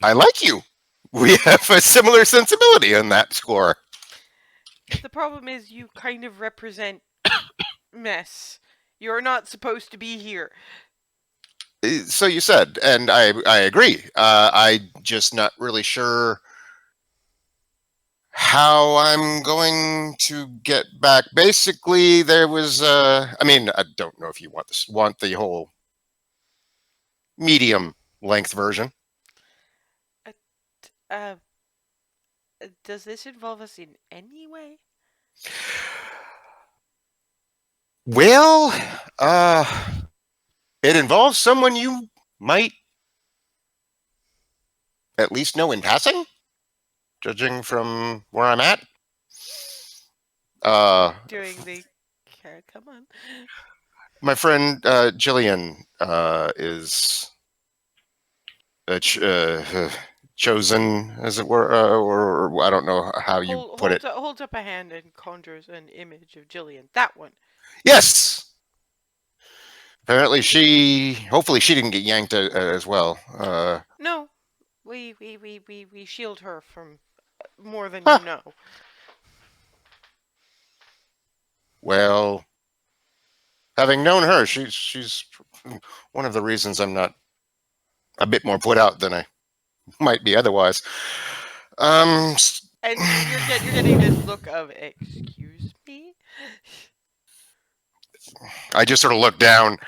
C: I like you. We have a similar sensibility on that score.
A: The problem is you kind of represent mess. You're not supposed to be here.
C: So you said, and I agree. I just not really sure how I'm going to get back. Basically, there was. I mean, I don't know if you want the whole medium length version.
A: Uh, does this involve us in any way?
C: Well, it involves someone you might at least know in passing, judging from where I'm at.
A: Doing the. Come on.
C: My friend Jillian is chosen, as it were, or I don't know how you put it.
A: Holds up a hand and conjures an image of Jillian. That one.
C: Yes. Apparently, hopefully, she didn't get yanked as well.
A: No, we shield her from more than
C: Huh.
A: you know.
C: Well, having known her, she's one of the reasons I'm not a bit more put out than I might be otherwise.
A: And you're getting this look of, excuse me?
C: I just sort of look down.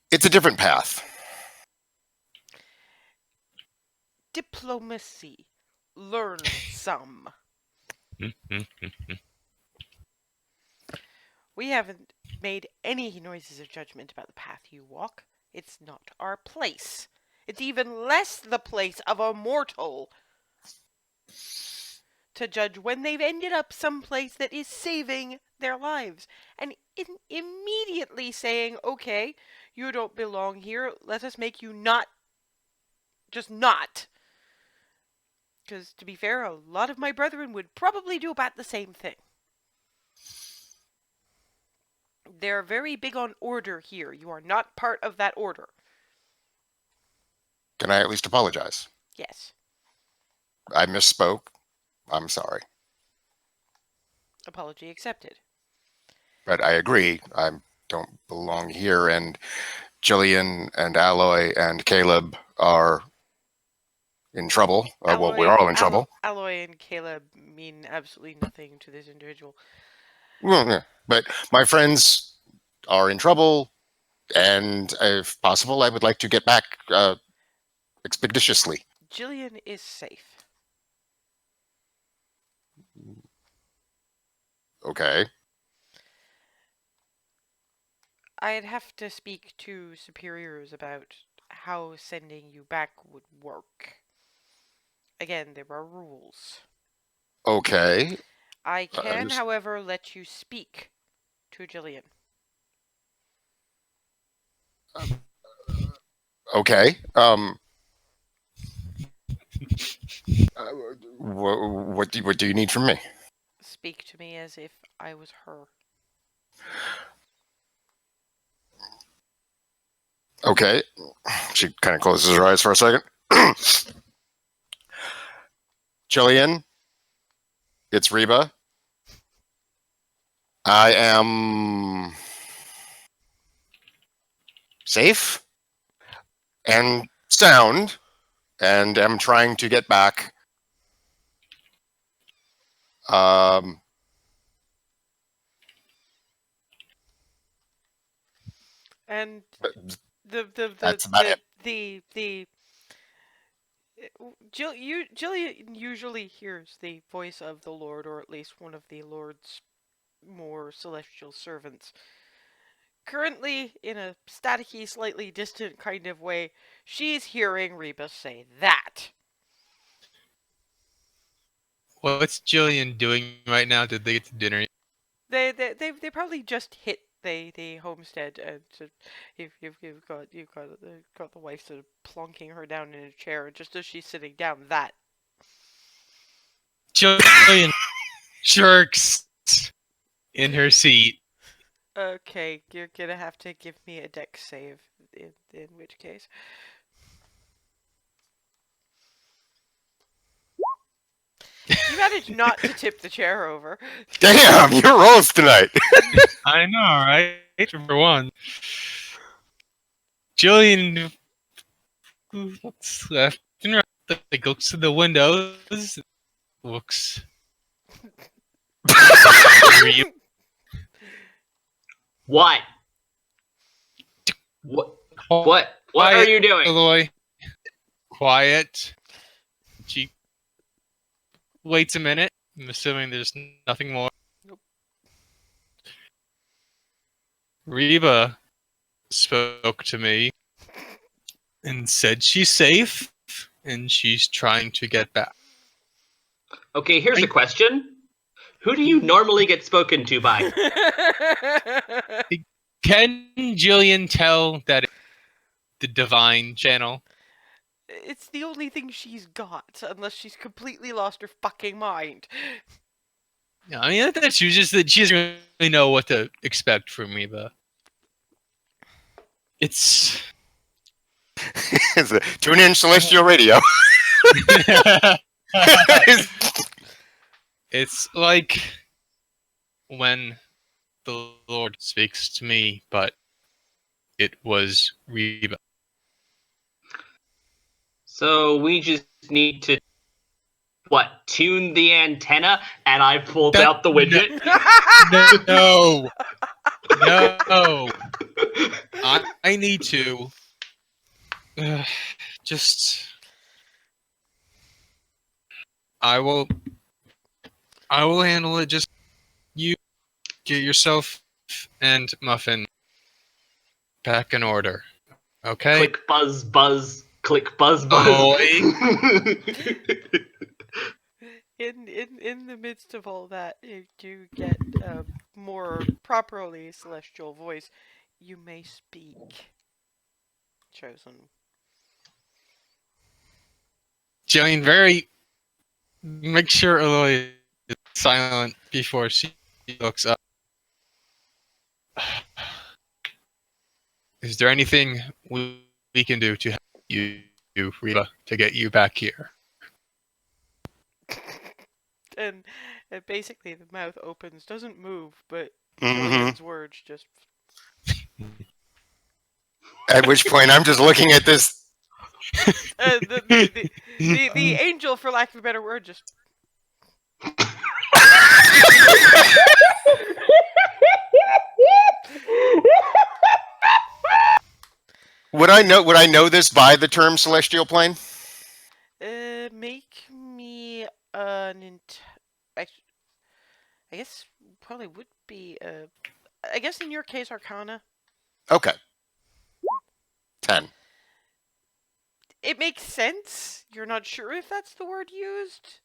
C: It's a different path.
A: Diplomacy. Learn some. We haven't made any noises of judgment about the path you walk. It's not our place. It's even less the place of a mortal to judge when they've ended up someplace that is saving their lives. And immediately saying, okay, you don't belong here, let us make you not. Just not. Because, to be fair, a lot of my brethren would probably do about the same thing. They're very big on order here. You are not part of that order.
C: Can I at least apologize?
A: Yes.
C: I misspoke. I'm sorry.
A: Apology accepted.
C: But I agree. I don't belong here. And Jillian and Aloy and Caleb are in trouble. Well, we're all in trouble.
A: Aloy and Caleb mean absolutely nothing to this individual.
C: But my friends are in trouble. And if possible, I would like to get back expeditiously.
A: Jillian is safe.
C: Okay.
A: I'd have to speak to superiors about how sending you back would work. Again, there are rules.
C: Okay.
A: I can, however, let you speak to Jillian.
C: Okay. What do you need from me?
A: Speak to me as if I was her.
C: Okay. She kind of closes her eyes for a second. Jillian, it's Reba. I am safe and sound and am trying to get back.
A: And
C: That's about it.
A: Jillian usually hears the voice of the Lord, or at least one of the Lord's more celestial servants. Currently, in a staticky, slightly distant kind of way, she's hearing Reba say that.
D: What's Jillian doing right now? Did they get to dinner?
A: They probably just hit the homestead, and so you've got the wife sort of plonking her down in a chair, and just as she's sitting down, that
D: Jillian jerks in her seat.
A: okay, you're gonna have to give me a dex save, in which case. You managed not to tip the chair over.
C: Damn, your rolls tonight.
D: I know, right? For one. Jillian looks left and right, like looks to the windows, looks
B: What? What are you doing?
D: Aloy. Quiet. She waits a minute. I'm assuming there's nothing more.
A: Nope.
D: Reba spoke to me and said she's safe and she's trying to get back.
B: Okay, here's a question. Who do you normally get spoken to by?
D: Can Jillian tell that it's the divine channel?
A: It's the only thing she's got, unless she's completely lost her fucking mind.
D: Yeah, I mean, that's just that she doesn't really know what to expect from Reba. It's
C: Tune in Celestial Radio.
D: it's like when the Lord speaks to me, but it was Reba.
B: So we just need to, tune the antenna? And I pulled out the widget.
D: No. I need to just. I will handle it. Just you get yourself and Muffin back in order. Okay?
B: Click, buzz, buzz. Click, buzz, buzz.
A: In the midst of all that, you do get a more properly celestial voice. You may speak. Chosen.
D: Jillian, make sure Aloy is silent before she looks up. Is there anything we can do to help you, Reba, to get you back here?
A: And basically the mouth opens, doesn't move, but
C: Mhm.
A: Jillian's words just...
C: At which point, I'm just looking at this.
A: The angel, for lack of a better word, just...
C: Would I know this by the term celestial plane?
A: Make me an I guess probably would be I guess in your case Arcana.
C: Okay. 10.
A: It makes sense. You're not sure if that's the word used.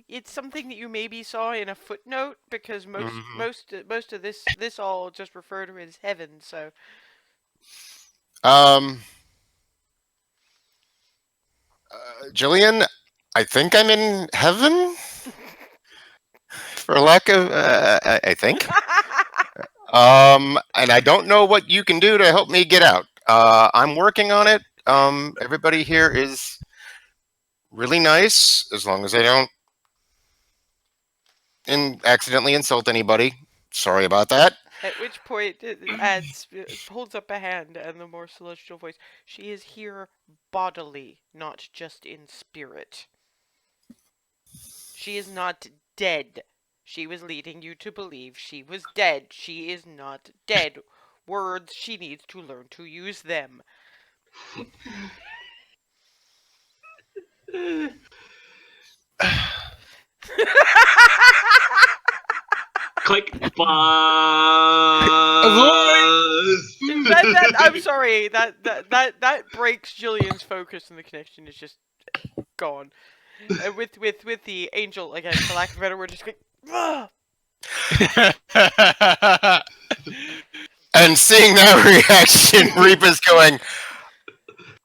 A: It's something that you maybe saw in a footnote because most of this all just refer to as heaven. So
C: Jillian, I think I'm in heaven. For lack of, I think. And I don't know what you can do to help me get out. I'm working on it. Everybody here is really nice, as long as I don't accidentally insult anybody. Sorry about that.
A: at which point it holds up a hand and the more celestial voice. She is here bodily, not just in spirit. She is not dead. She was leading you to believe she was dead. She is not dead. Words, she needs to learn to use them.
B: Click, buzz.
A: I'm sorry. That breaks Jillian's focus, and the connection is just gone. With the angel again, for lack of a better word, just going.
C: And seeing that reaction, Reba's going,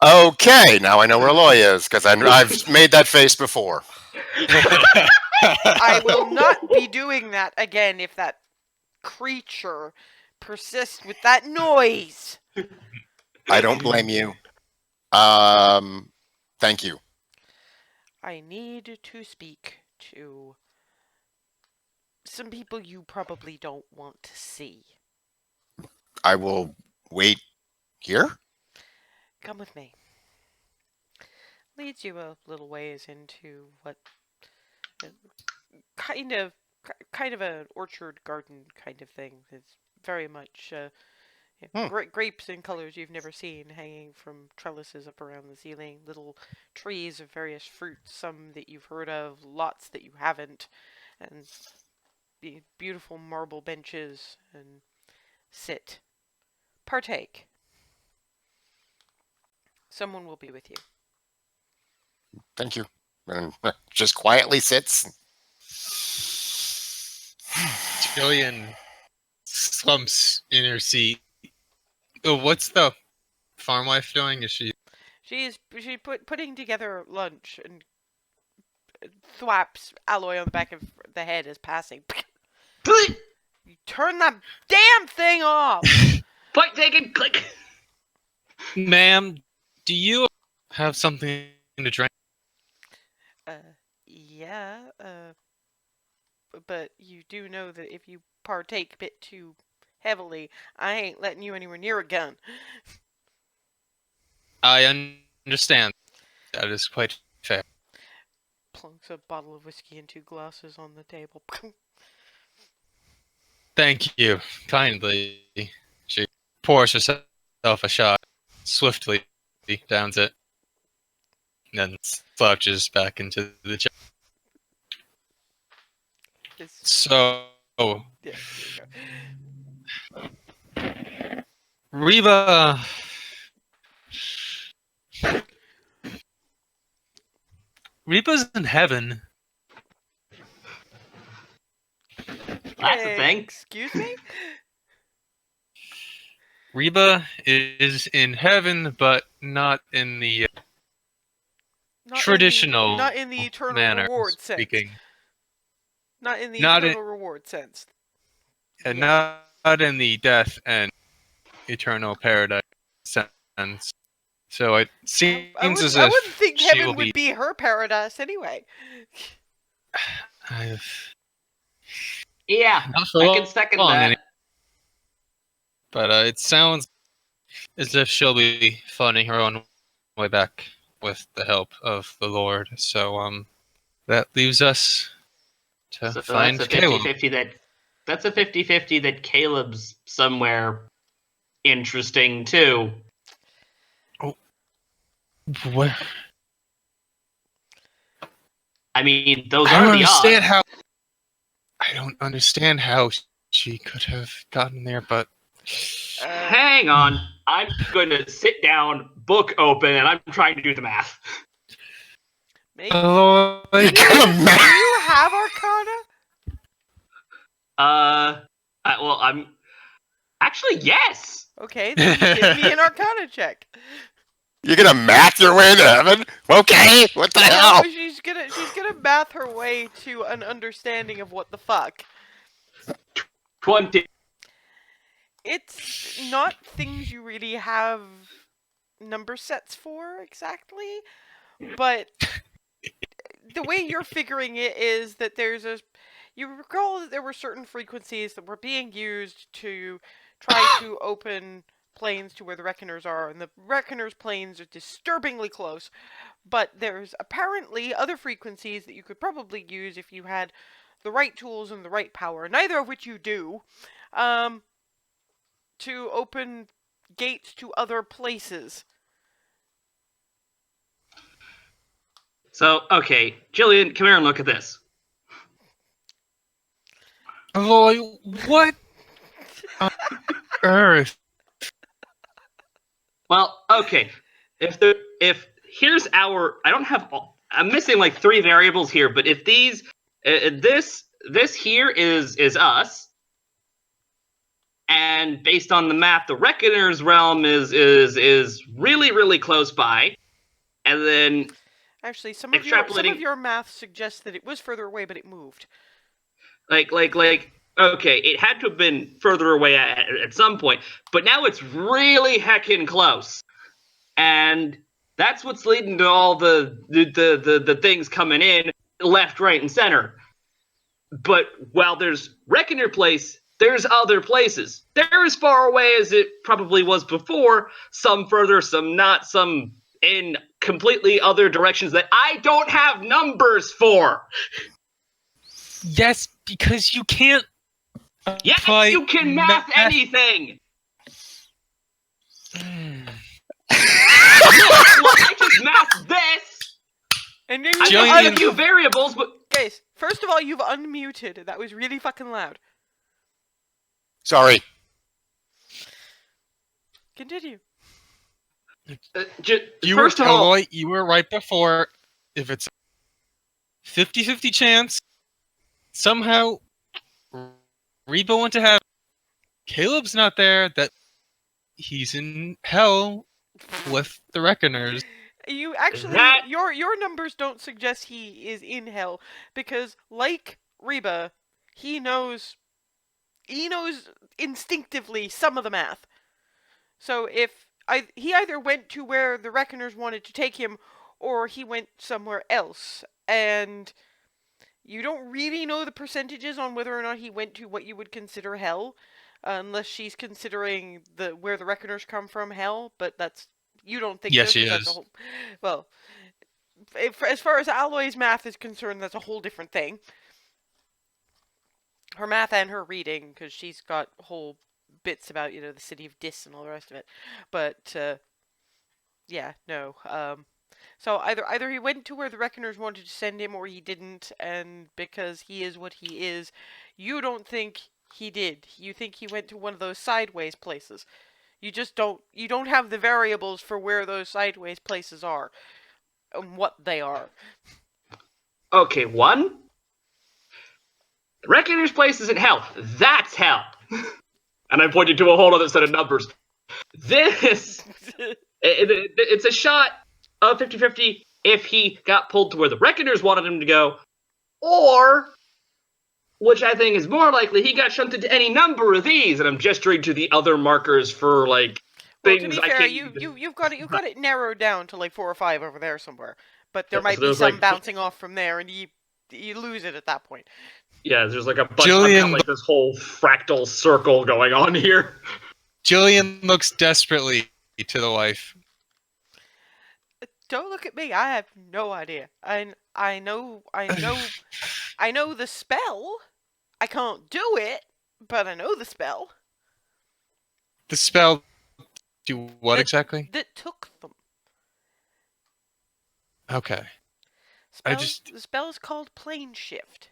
C: okay, now I know where Aloy is, because I've made that face before.
A: I will not be doing that again if that creature persists with that noise.
C: I don't blame you. Thank you.
A: I need to speak to some people you probably don't want to see.
C: I will wait here.
A: Come with me. Leads you a little ways into what uh, kind of an orchard garden kind of thing. It's very much grapes in colors you've never seen hanging from trellises up around the ceiling, little trees of various fruits, some that you've heard of, lots that you haven't, and the beautiful marble benches, and sit. Partake. Someone will be with you.
C: Thank you. And just quietly sits.
D: Jillian slumps in her seat. Oh, what's the farm wife doing? Is she?
A: She's putting together lunch and thwaps Alloy on the back of the head as passing. You turn that damn thing off!
B: Point taken. Click.
D: Ma'am, do you have something to drink?
A: Yeah, but you do know that if you partake a bit too heavily, I ain't letting you anywhere near a gun.
D: I understand. That is quite fair.
A: Plunks a bottle of whiskey and 2 glasses on the table.
D: Thank you. Kindly. She pours herself a shot, swiftly downs it, and then slouches back into the chair. So,
A: Yeah, there you go.
D: Reba. Reba's in heaven.
B: That's a thing.
A: Excuse me?
D: Reba is in heaven, but not in the traditional
A: not in the eternal
D: manner
A: reward
D: speaking.
A: sense. Not in the
D: Not
A: eternal reward sense.
D: And
A: Yeah.
D: not in the death and eternal paradise sense. So it seems
A: I
D: as
A: I
D: if
A: wouldn't think
D: she
A: heaven
D: will
A: would be her paradise anyway.
B: Yeah,
D: Not for
B: I can second
D: long,
B: that.
D: But it sounds as if she'll be finding her own way back with the help of the Lord. So that leaves us to
B: So
D: find
B: that's a
D: Caleb.
B: 50-50 that's a 50-50 that Caleb's somewhere interesting too.
D: Where?
B: I mean, those
D: I
B: are
D: don't
B: the
D: understand
B: odds.
D: how. I don't understand how she could have gotten there, but
B: Hang on. I'm going to sit down, book open, and I'm trying to do the math.
A: Make,
D: Aloy,
A: do you have Arcana?
B: Well, I'm actually yes.
A: Okay, then give me an Arcana check.
C: You're gonna math your way to heaven? Okay, what the hell?
A: No, she's gonna math her way to an understanding of what the fuck.
B: 20.
A: It's not things you really have number sets for exactly, but the way you're figuring it is that you recall that there were certain frequencies that were being used to try to open planes to where the Reckoners are, and the Reckoners' planes are disturbingly close. But there's apparently other frequencies that you could probably use if you had the right tools and the right power, neither of which you do, to open gates to other places.
B: So, okay, Jillian, come here and look at this.
D: Aloy, what on earth?
B: Well, okay. If here's our, I don't have all, I'm missing like 3 variables here, but if these this this here is us, and based on the map, the Reckoner's realm is really really close by, and then
A: Actually, some of
B: extrapolating
A: your math suggests that it was further away, but it moved.
B: like okay, it had to have been further away at some point, but now it's really heckin' close, and that's what's leading to all the things coming in left, right, and center. But while there's Reckoner Place, there's other places. They're as far away as it probably was before, some further, some not, some in completely other directions that I don't have numbers for.
D: Yes, because you can't.
B: Yes,
D: apply
B: you can math anything. Look, I just mathed this.
A: And then
B: I
A: you
B: just
D: Jillian-
B: a few variables, but
A: guys, first of all, you've unmuted. That was really fucking loud.
C: Sorry.
A: Continue.
B: first of all,
D: Aloy, you were right before. If it's 50-50 chance, somehow Reba went to have Caleb's not there, that he's in hell with the Reckoners.
A: You actually,
B: That-
A: your numbers don't suggest he is in hell, because like Reba, he knows instinctively some of the math. So if he either went to where the Reckoners wanted to take him, or he went somewhere else, and you don't really know the percentages on whether or not he went to what you would consider hell, unless she's considering where the Reckoners come from hell. But that's you don't think
D: Yes,
A: so,
D: she
A: 'cause that's a
D: is.
A: whole. Well, as far as Aloy's math is concerned, that's a whole different thing. Her math and her reading, because she's got whole bits about the city of Dis and all the rest of it. But yeah, no. So either he went to where the Reckoners wanted to send him, or he didn't, and because he is what he is, you don't think he did. You think he went to one of those sideways places. You just don't. You don't have the variables for where those sideways places are and what they are.
B: okay, one. Reckoner's Place isn't hell. That's hell. And I pointed to a whole other set of numbers. This, it's a shot of 50-50 if he got pulled to where the Reckoners wanted him to go, or, which I think is more likely, he got shunted to any number of these, and I'm gesturing to the other markers for, like,
A: Well,
B: things
A: to be
B: I
A: fair,
B: can't
A: you've got it narrowed down to like 4 or 5 over there somewhere. But there
B: Yeah,
A: might
B: so
A: be
B: there's,
A: some
B: like,
A: bouncing off from there, and you lose it at that point.
B: Yeah, there's like a bunch.
D: Jillian-
B: I've got like this whole fractal circle going on here.
D: Jillian looks desperately to the wife.
A: Don't look at me. I have no idea. I know I know the spell. I can't do it, but I know the spell
D: The spell do what
A: That-
D: exactly?
A: that took them.
D: Okay.
A: The spell is called Plane Shift.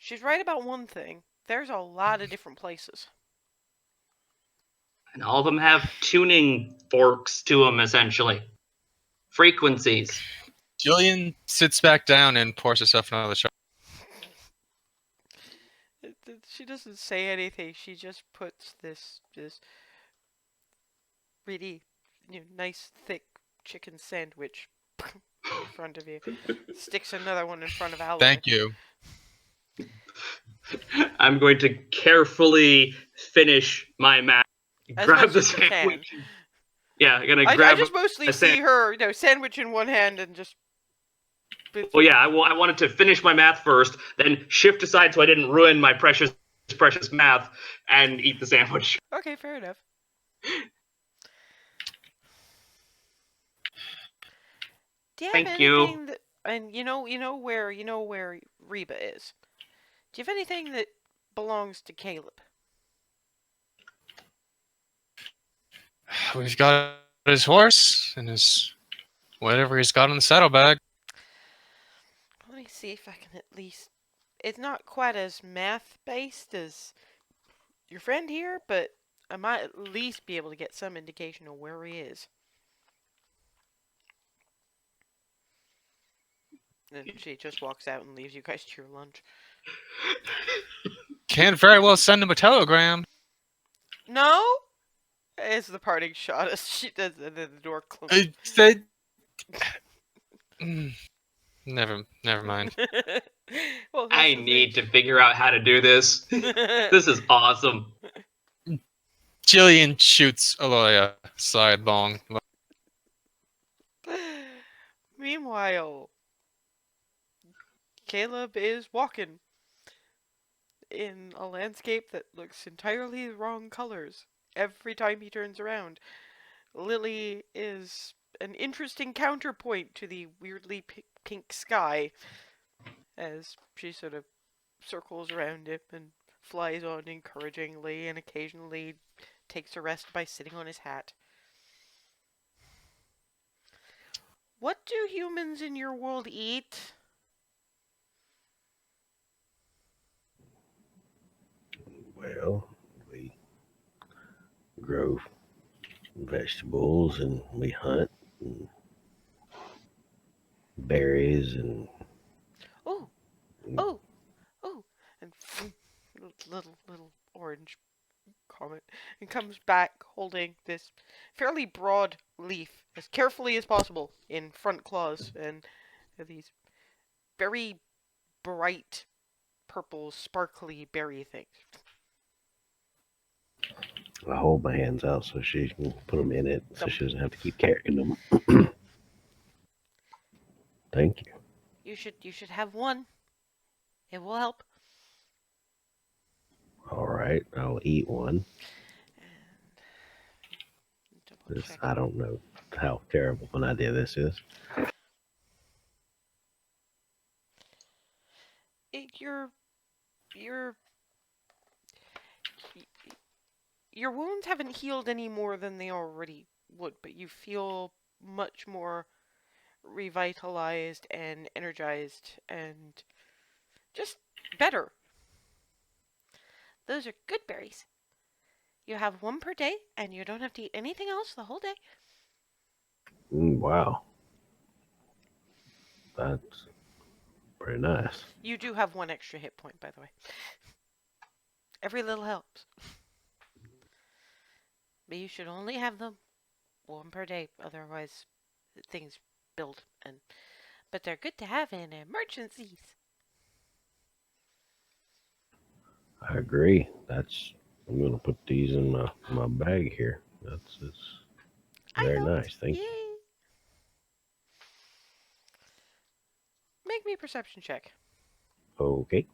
A: She's right about one thing. There's a lot of different places.
B: And all of them have tuning forks to them, essentially. Frequencies.
D: Jillian sits back down and pours herself another shot.
A: She doesn't say anything. She just puts this really nice thick chicken sandwich in front of you. Sticks another one in front of Aloy.
D: Thank you.
B: I'm going to carefully finish my math.
A: As
B: Grab
A: much
B: the
A: as you can.
B: sandwich. Yeah, I'm gonna
A: I
B: grab.
A: just mostly
B: a
A: see her, sandwich in one hand and just.
B: Well, yeah, I wanted to finish my math first, then shift aside so I didn't ruin my precious math, and eat the sandwich.
A: Okay, fair enough. Do you have
B: Thank you.
A: anything that, and you know where Reba is? Do you have anything that belongs to Caleb?
D: We've got his horse and his whatever he's got in the saddlebag.
A: Let me see if I can at least. It's not quite as math based as your friend here, but I might at least be able to get some indication of where he is. And she just walks out and leaves you guys to your lunch.
D: Can't very well send him a telegram.
A: No? Is the parting shot as she does, and then the door closes.
D: I said. Never mind.
A: Well,
B: I need to figure out how to do this. This is awesome.
D: Jillian shoots Aloy sidelong.
A: Meanwhile, Caleb is walking in a landscape that looks entirely the wrong colors every time he turns around. Lily is an interesting counterpoint to the weirdly pink sky as she sort of circles around him and flies on encouragingly and occasionally takes a rest by sitting on his hat. What do humans in your world eat?
E: Well, we grow vegetables and we hunt and berries and
A: Oh, oh, oh, and little orange comet, and comes back holding this fairly broad leaf as carefully as possible in front claws, and these very bright purple sparkly berry things.
E: I hold my hands out so she can put them in it so she doesn't have to keep carrying them. Thank you.
A: You should have one. It will help.
E: All right, I'll eat one.
A: And double check.
E: I don't know how terrible an idea this is.
A: Your wounds haven't healed any more than they already would, but you feel much more revitalized and energized and just better. Those are good berries. You have one per day, and you don't have to eat anything else the whole day.
E: Wow. That's pretty nice.
A: You do have one extra hit point, by the way. Every little helps. But you should only have them one per day, otherwise things build. But they're good to have in emergencies.
E: I agree. I'm gonna put these in my bag here. It's very nice. Thank you.
A: Yay. Make me a perception check.
E: Okay.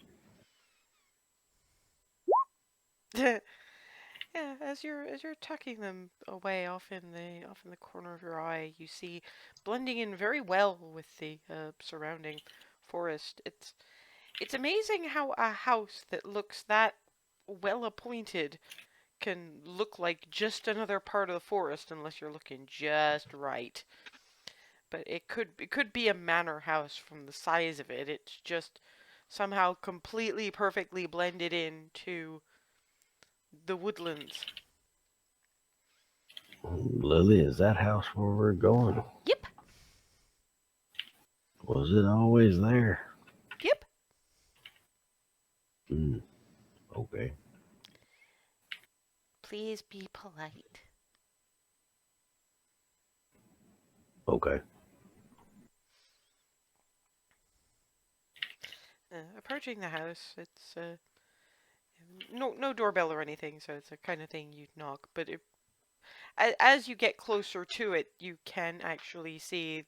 A: Yeah, as you're tucking them away off in the corner of your eye, you see blending in very well with the surrounding forest. It's amazing how a house that looks that well appointed can look like just another part of the forest unless you're looking just right. But it could be a manor house from the size of it. It's just somehow completely perfectly blended into the woodlands.
E: Lily, is that house where we're going?
A: Yep.
E: Was it always there?
A: Yep.
E: Okay.
A: Please be polite.
E: Okay.
A: Approaching the house, it's no doorbell or anything, so it's the kind of thing you'd knock. But as you get closer to it, you can actually see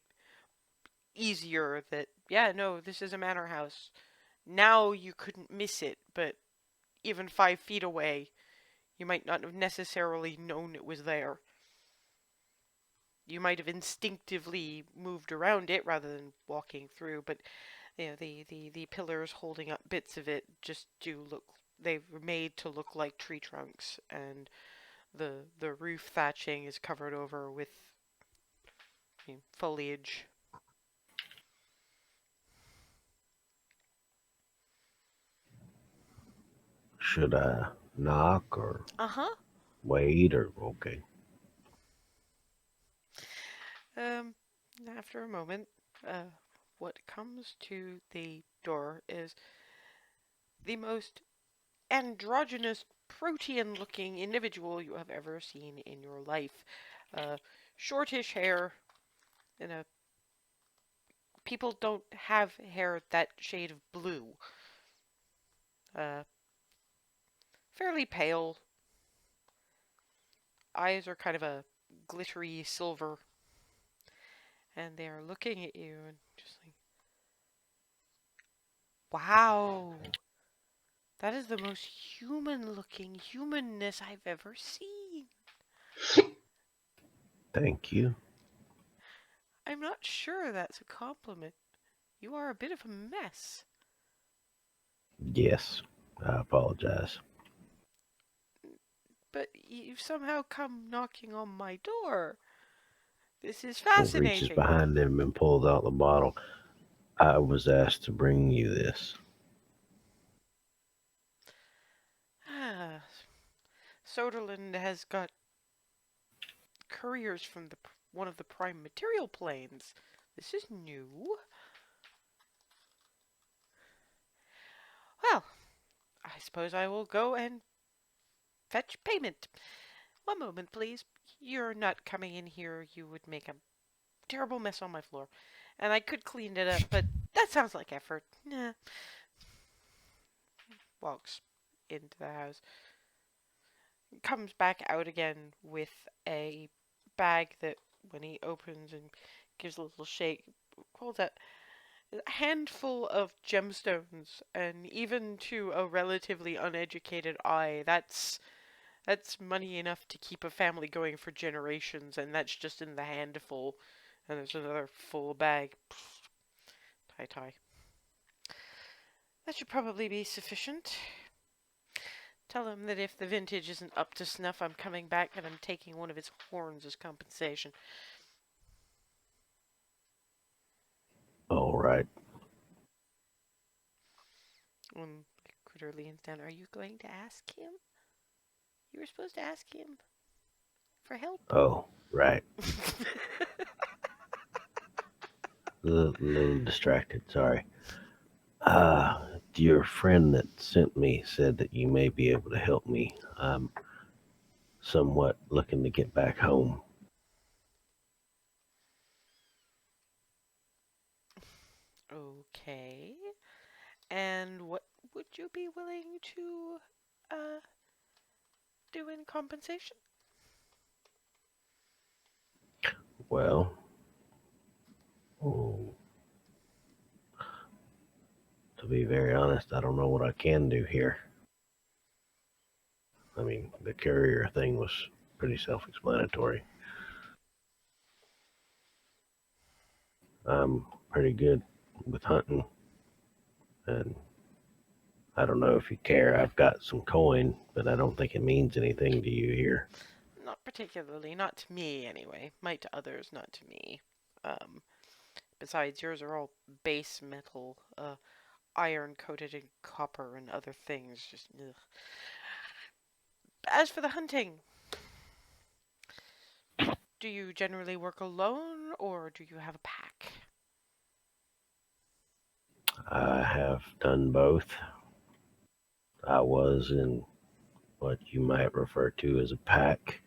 A: easier that, yeah, no, this is a manor house. Now you couldn't miss it, but even 5 feet away, you might not have necessarily known it was there. You might have instinctively moved around it rather than walking through, but the pillars holding up bits of it just do look, they were made to look like tree trunks, and the roof thatching is covered over with foliage.
E: Should I knock or
A: Uh-huh.
E: wait or okay?
A: After a moment, what comes to the door is the most androgynous, protean looking individual you have ever seen in your life. Shortish hair, and people don't have hair that shade of blue. Uh, Fairly pale. Eyes are kind of a glittery silver. And they are looking at you and just like, wow, that is the most human looking humanness I've ever seen.
E: Thank you.
A: I'm not sure that's a compliment. You are a bit of a mess.
E: Yes, I apologize.
A: But you've somehow come knocking on my door. This is
E: It reaches
A: fascinating.
E: behind him and pulls out the bottle. I was asked to bring you this.
A: Ah, Soderland has got couriers from one of the prime material planes. This is new. Well, I suppose I will go and fetch payment. One moment, please. You're not coming in here. You would make a terrible mess on my floor. And I could clean it up, but that sounds like effort. Nah. Walks into the house. Comes back out again with a bag that, when he opens and gives a little shake, calls out a handful of gemstones. And even to a relatively uneducated eye, that's money enough to keep a family going for generations, and that's just in the handful. And there's another full bag. Tie. That should probably be sufficient. Tell him that if the vintage isn't up to snuff, I'm coming back and I'm taking one of his horns as compensation.
E: All right.
A: When Critter leans down, are you going to ask him? You were supposed to ask him for help.
E: Oh, right. A little distracted, sorry. Your friend that sent me said that you may be able to help me. I'm somewhat looking to get back home.
A: Okay. And what would you be willing to uh, do in compensation?
E: Well, oh, to be very honest, I don't know what I can do here. I mean, the courier thing was pretty self-explanatory. I'm pretty good with hunting, and I don't know if you care. I've got some coin, but I don't think it means anything to you here.
A: Not particularly. Not to me, anyway. Might to others, not to me. Um, Besides, yours are all base metal, iron coated in copper and other things. Just ugh. As for the hunting, do you generally work alone or do you have a pack?
E: I have done both. I was in what you might refer to as a pack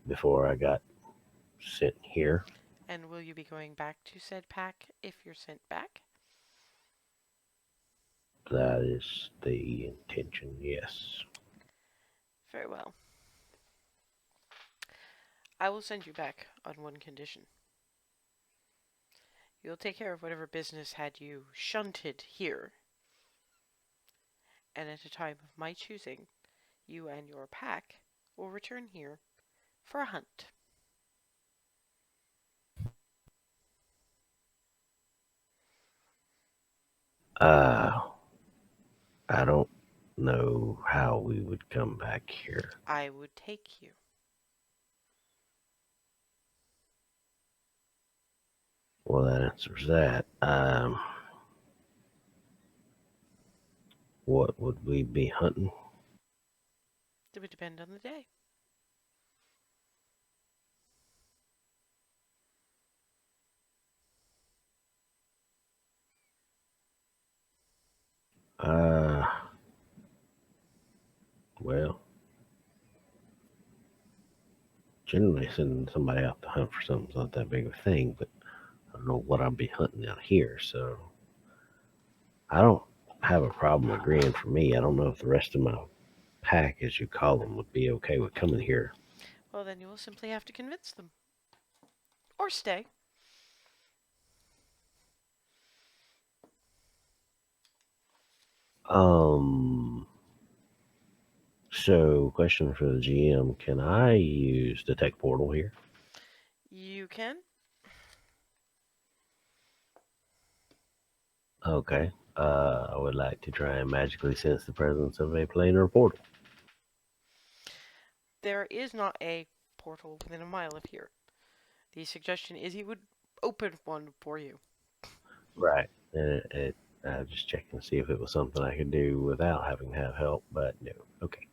E: before I got sent here.
A: And will you be going back to said pack if you're sent back?
E: That is the intention, yes.
A: Very well. I will send you back on one condition. You'll take care of whatever business had you shunted here. And at a time of my choosing, you and your pack will return here for a hunt.
E: Uh, I don't know how we would come back here.
A: I would take you.
E: Well, that answers that. What would we be hunting?
A: It would depend on the day.
E: Uh, well, generally sending somebody out to hunt for something's not that big of a thing, but I don't know what I'll be hunting out here, so I don't have a problem agreeing for me. I don't know if the rest of my pack, as you call them, would be okay with coming here.
A: Well, then you will simply have to convince them. Or stay.
E: Um, so question for the GM, can I use detect portal here?
A: You can.
E: Okay. I would like to try and magically sense the presence of a planar portal.
A: There is not a portal within a mile of here. The suggestion is he would open one for you.
E: Right. I was just checking to see if it was something I could do without having to have help, but no. Okay.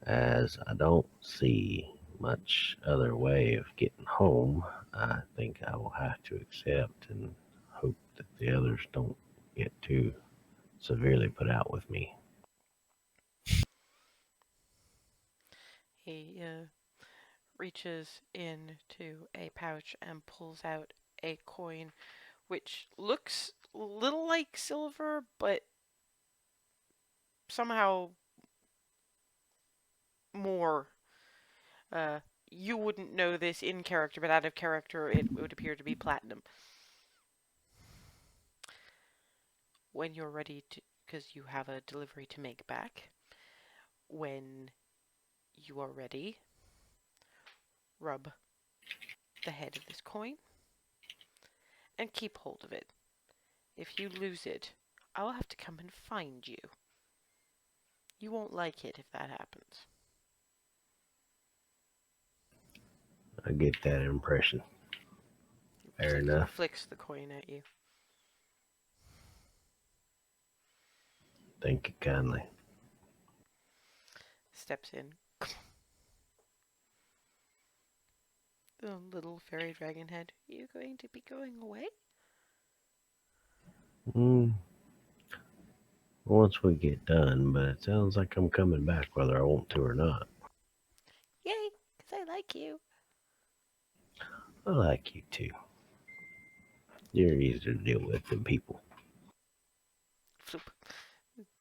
E: As I don't see much other way of getting home, I think I will have to accept and hope that the others don't get too severely put out with me.
A: He reaches into a pouch and pulls out a coin which looks a little like silver, but somehow more. Uh, you wouldn't know this in character, but out of character, it would appear to be platinum. When you're ready to, because you have a delivery to make back, when you are ready, rub the head of this coin and keep hold of it. If you lose it, I will have to come and find you. You won't like it if that happens.
E: I get that impression. Fair enough.
A: Flicks the coin at you.
E: Thank you kindly.
A: Steps in. The little fairy dragon head. You going to be going away?
E: Mm, once we get done, but it sounds like I'm coming back whether I want to or not.
A: Yay, because I like you.
E: I like you too. You're easier to deal with than people.
A: Floop.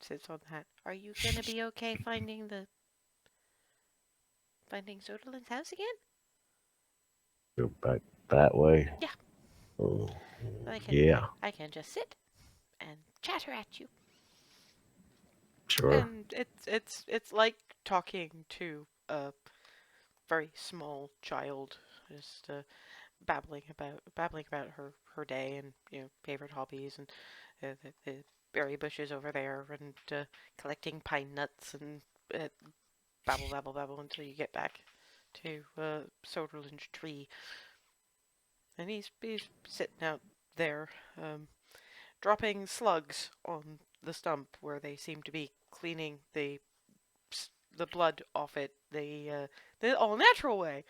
A: Sits on the hat. Are you gonna be okay finding Zodalin's house again?
E: Go back that way.
A: Yeah.
E: Oh,
A: I can
E: yeah,
A: I can just sit and chatter at you.
E: sure.
A: And it's like talking to a very small child, just babbling about her day and favorite hobbies and the berry bushes over there and collecting pine nuts and uh, babble until you get back to Soderland's tree. And he's sitting out there, dropping slugs on the stump where they seem to be cleaning the blood off it the all natural way.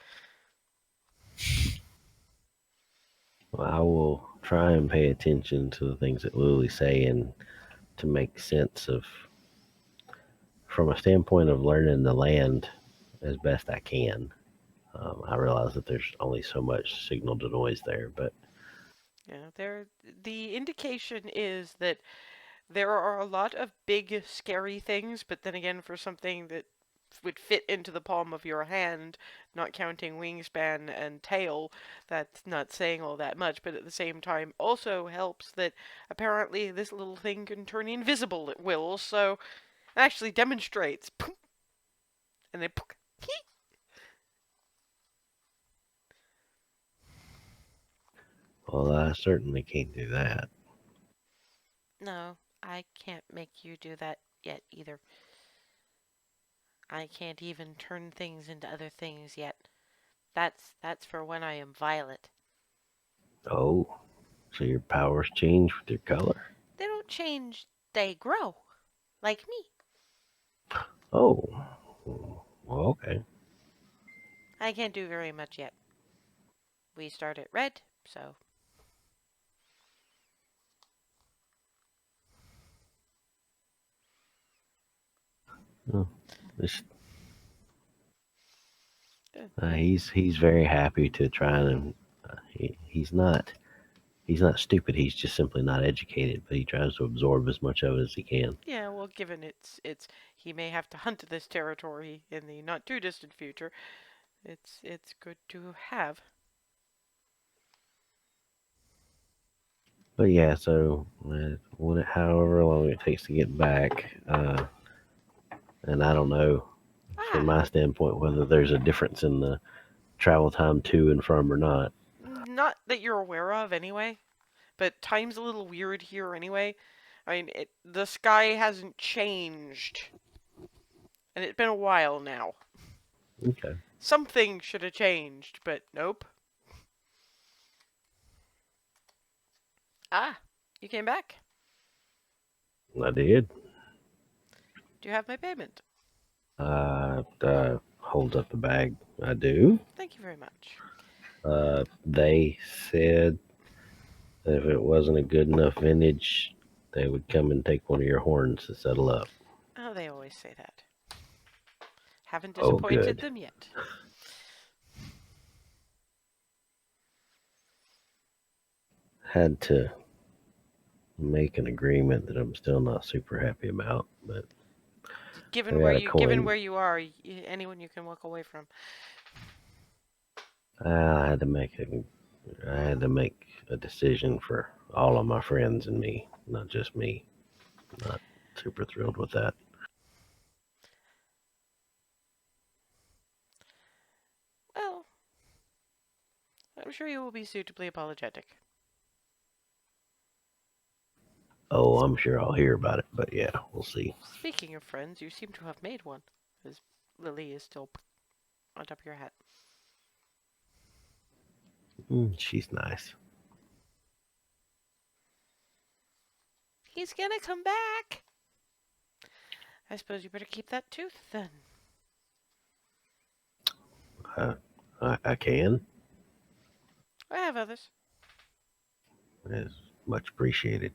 E: Well, I will try and pay attention to the things that Lily's saying to make sense of, from a standpoint of learning the land as best I can. I realize that there's only so much signal to noise there, but
A: Yeah, the indication is that there are a lot of big, scary things, but then again, for something that would fit into the palm of your hand, not counting wingspan and tail, that's not saying all that much, but at the same time also helps that apparently this little thing can turn invisible at will, so it actually demonstrates. And then
E: well, I certainly can't do that.
A: no, I can't make you do that yet either. I can't even turn things into other things yet. That's for when I am Violet.
E: Oh, so your powers change with your color?
A: They don't change, they grow. Like me.
E: Oh, well, okay.
A: I can't do very much yet. We start at red, so.
E: Oh, this,
A: uh,
E: he's very happy to try and he's not stupid. He's just simply not educated, but he tries to absorb as much of it as he can.
A: Yeah, well, given he may have to hunt this territory in the not too distant future. It's good to have.
E: But yeah, so however long it takes to get back, and I don't know from
A: Ah,
E: my standpoint whether there's a difference in the travel time to and from or not.
A: not that you're aware of, anyway. But time's a little weird here, anyway. I mean, the sky hasn't changed, and it's been a while now.
E: Okay,
A: Something should have changed, but nope. Ah, you came back.
E: I did.
A: Do you have my payment?
E: Holds up the bag. I do.
A: Thank you very much.
E: They said that if it wasn't a good enough vintage, they would come and take one of your horns to settle up.
A: Oh, they always say that. Haven't
E: Oh,
A: disappointed
E: good.
A: them yet.
E: Had to make an agreement that I'm still not super happy about, but I got a
A: Given
E: coin.
A: where you are, anyone you can walk away from.
E: I had to make a decision for all of my friends and me, not just me. Not super thrilled with that.
A: Well, I'm sure you will be suitably apologetic.
E: Oh, I'm sure I'll hear about it, but yeah, we'll see.
A: Speaking of friends, you seem to have made one, as Lily is still on top of your hat.
E: She's nice.
A: He's gonna come back. I suppose you better keep that tooth then.
E: I can.
A: I have others.
E: It's much appreciated.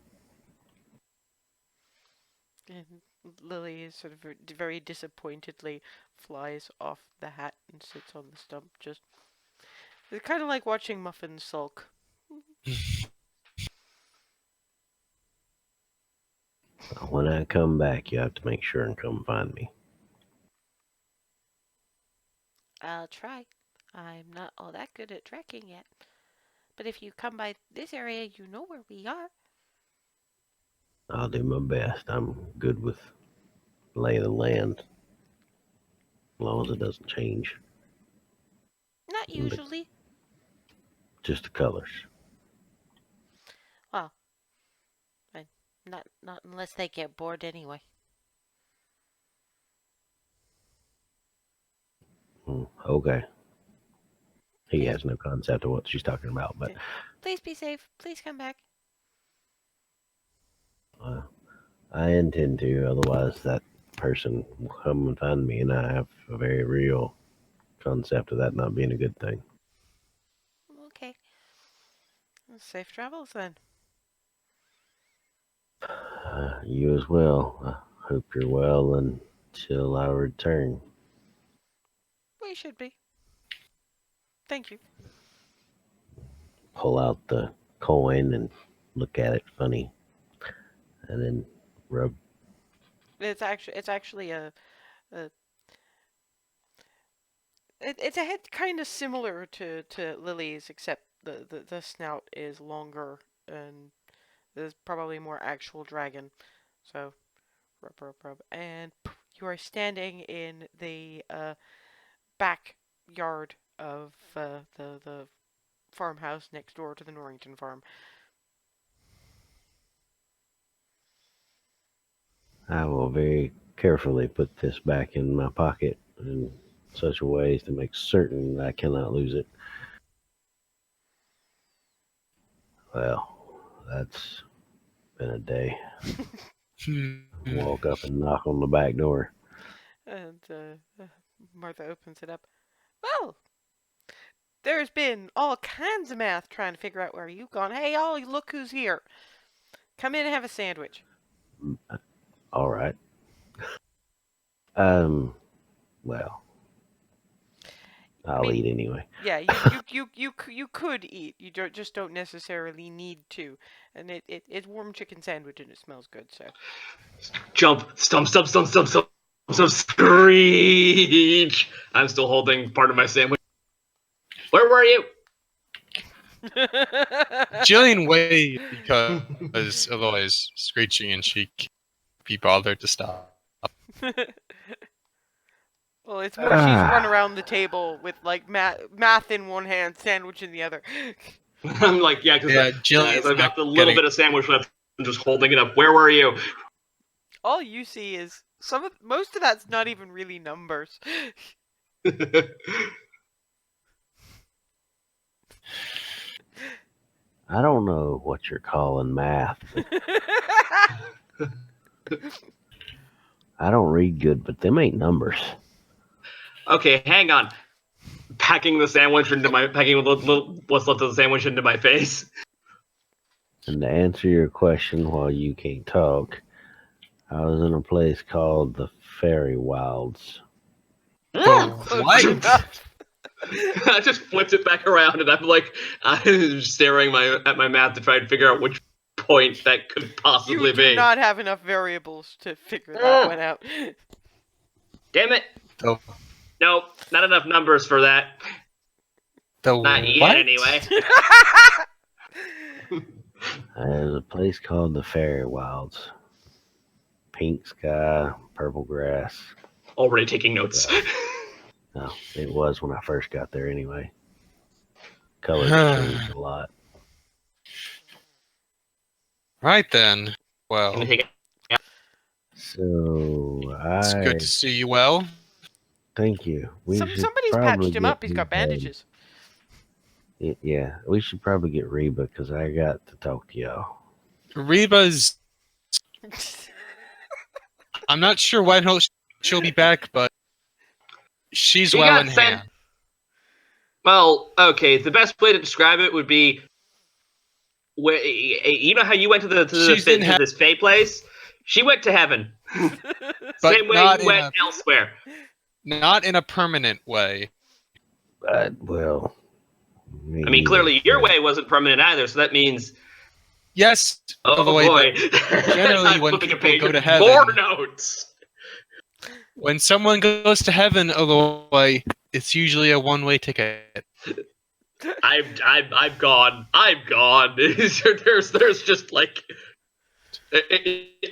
A: And Lily is sort of very disappointedly flies off the hat and sits on the stump. Just it's kind of like watching Muffin sulk.
E: When I come back, you have to make sure and come find me.
A: I'll try. I'm not all that good at tracking yet. But if you come by this area, you know where we are.
E: I'll do my best. I'm good with lay of the land, as long as it doesn't change.
A: Not
E: But
A: usually.
E: just the colors.
A: Well, not unless they get bored anyway.
E: Okay. He
A: Please,
E: has no concept of what she's talking about, but
A: please be safe. Please come back.
E: uh, I intend to. Otherwise, that person will come and find me, and I have a very real concept of that not being a good thing.
A: Okay. Safe travels then.
E: You as well. I hope you're well until I return.
A: We should be. Thank you.
E: Pull out the coin and look at it funny, and then rub.
A: It's actually a it's a head kind of similar to Lily's, except the snout is longer and there's probably more actual dragon. So rub, and you are standing in the backyard of the farmhouse next door to the Norrington farm.
E: I will very carefully put this back in my pocket in such a way as to make certain that I cannot lose it. Well, that's been a day.
D: Hmm.
E: Walk up and knock on the back door.
A: And Martha opens it up. Well, there's been all kinds of math trying to figure out where you've gone. Hey, Ollie, look who's here. Come in and have a sandwich.
E: All right. Um. Well,
A: I
E: I'll
A: mean,
E: eat anyway.
A: yeah, you could eat. You just don't necessarily need to. And it's warm chicken sandwich and it smells good. So
B: Jump, stump, screech. I'm still holding part of my sandwich. Where were you?
D: Jillian waits because Aloy is screeching and she can't be bothered to stop.
A: Well, it's more she's run around the table with like math in one hand, sandwich in the other.
B: I'm like, yeah, because
D: Jillian's
B: I've
D: not
B: got the little
D: getting.
B: bit of sandwich left. I'm just holding it up. Where were you?
A: All you see is most of that's not even really numbers.
E: I don't know what you're calling math. I don't read good, but them ain't numbers.
B: Okay, hang on. Packing what's left of the sandwich into my face.
E: And to answer your question while you can't talk, I was in a place called the Fairy Wilds.
D: What?
A: Enough.
B: I just flipped it back around, and I'm staring at my map to try and figure out which point that could possibly
A: You do
B: be.
A: not have enough variables to figure that one out.
B: Damn it!
D: The,
B: Nope, not enough numbers for that.
D: the
B: Not yet,
D: what?
B: anyway.
E: There's a place called the Fairy Wilds. Pink sky, purple grass.
B: Already taking notes.
E: No, it was when I first got there anyway. Colors changed a lot.
D: Right then. Well,
B: Can I take it?
E: So
D: it's good to see you well.
E: thank you.
A: Somebody's patched him up. He's got bandages.
E: Yeah, we should probably get Reba because I got to talk to y'all.
D: Reba's. I'm not sure when she'll be back, but she's
B: She
D: well
B: got
D: in
B: sent-
D: hand.
B: Well, okay. The best way to describe it would be, you know how you went to this Fae place? She went to heaven.
D: But
B: Same way
D: not
B: you went elsewhere.
D: Not in a permanent way.
E: Well,
B: I mean, clearly your way wasn't permanent either, so that means.
D: Yes,
B: Oh
D: Aloy,
B: boy!
D: generally
B: I'm
D: when
B: flipping a
D: people
B: page
D: go
B: of
D: to heaven-
B: more notes.
D: when someone goes to heaven, Aloy, it's usually a one-way ticket.
B: I'm gone. I'm gone. There's just like.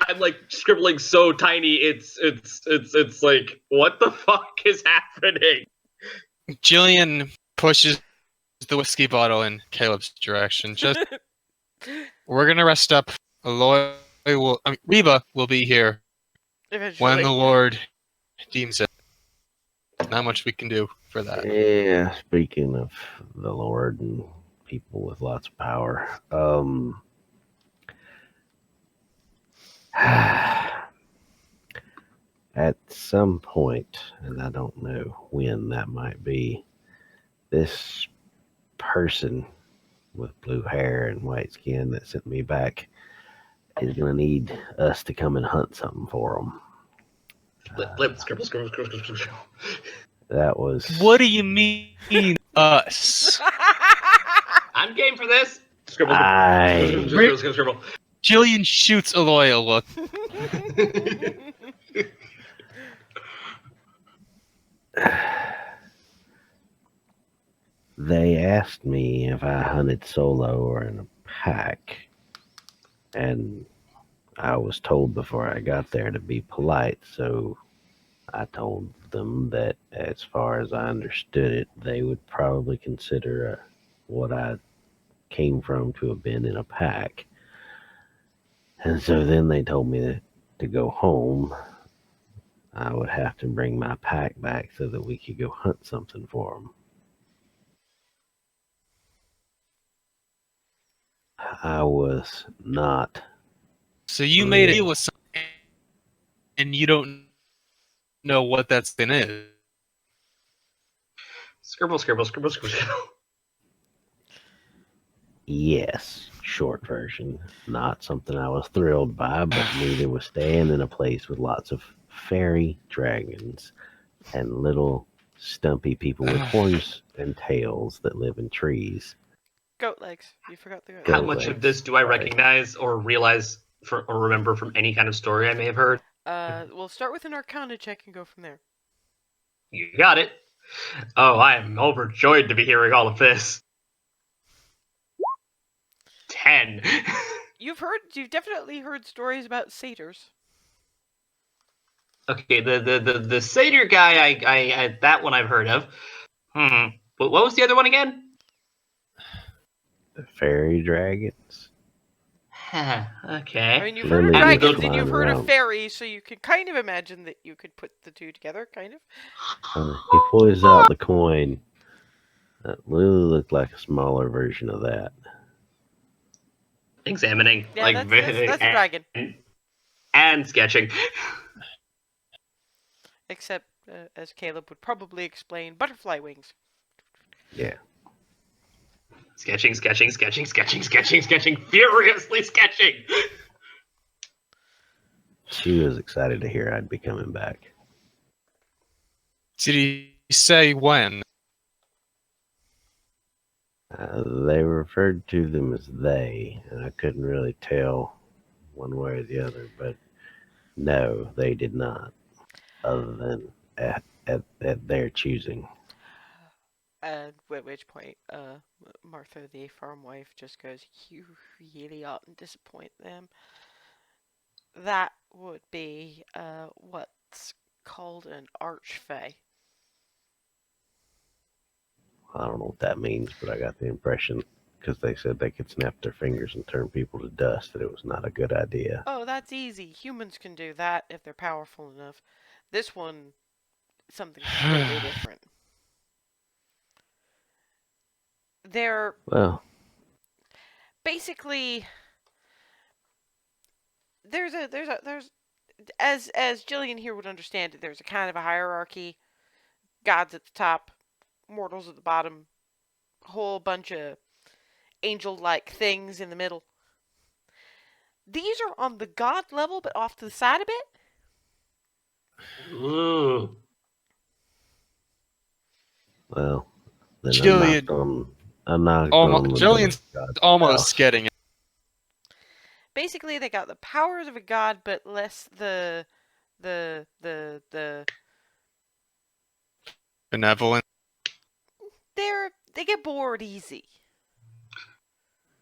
B: I'm like scribbling so tiny. It's like, what the fuck is happening?
D: Jillian pushes the whiskey bottle in Caleb's direction. Just, we're gonna rest up. Reba will be here
A: Eventually.
D: when the Lord deems it. Not much we can do for that.
E: Yeah, speaking of the Lord and people with lots of power, at some point, and I don't know when that might be, this person with blue hair and white skin that sent me back is going to need us to come and hunt something for them.
B: Scribble.
E: That was...
D: What do you mean, us?
B: I'm game for this. Scribble.
D: Jillian shoots Aloy a look.
E: They asked me if I hunted solo or in a pack, and I was told before I got there to be polite, so I told them that as far as I understood it, they would probably consider what I came from to have been in a pack. And so then they told me that to go home, I would have to bring my pack back so that we could go hunt something for them. I was not.
D: So you made a deal with something, and you don't know what that thing is.
B: Scribble, scribble, scribble, scribble, scribble.
E: Yes, short version. Not something I was thrilled by, but neither was staying in a place with lots of fairy dragons and little stumpy people with horns and tails that live in trees.
A: Goat legs. You forgot the goat
B: How
E: Goat
A: legs.
B: much of
E: legs.
B: this do I
E: Sorry.
B: recognize or realize or remember from any kind of story I may have heard?
A: We'll start with an Arcana check and go from there.
B: You got it. Oh, I am overjoyed to be hearing all of this. 10.
A: You've definitely heard stories about satyrs.
B: Okay, the satyr guy, I that one I've heard of. But what was the other one again?
E: The fairy dragons.
A: I
B: Okay.
A: mean, you've heard of
E: Lily was
A: dragons and
E: flying
A: you've heard of
E: around.
A: fairies, so you can kind of imagine that you could put the two together, kind of.
E: He pulls out the coin. Lily looked like a smaller version of that.
B: Examining,
A: Yeah,
B: like
A: that's a dragon.
B: and sketching.
A: Except, as Caleb would probably explain, butterfly wings.
E: Yeah.
B: Sketching, sketching, sketching, sketching, sketching, sketching, furiously sketching.
E: She was excited to hear I'd be coming back.
D: Did he say when?
E: They referred to them as they, and I couldn't really tell one way or the other, but no, they did not, other than at their choosing.
A: At which point, Martha, the farm wife, just goes, "You really oughtn't disappoint them." That would be, what's called an archfey.
E: I don't know what that means, but I got the impression, because they said they could snap their fingers and turn people to dust, that it was not a good idea.
A: Oh, that's easy. Humans can do that if they're powerful enough. This one, something completely different. They're
E: Well,
A: basically there's as Jillian here would understand it. There's a kind of a hierarchy. Gods at the top, mortals at the bottom, a whole bunch of angel-like things in the middle. These are on the god level, but off to the side a bit.
B: Ooh.
E: well, then
D: Jillian,
E: I'm not on the door
D: Jillian's
E: of God's
D: almost
E: house.
D: getting it.
A: Basically, they got the powers of a god, but less the
D: Benevolent.
A: they get bored easy.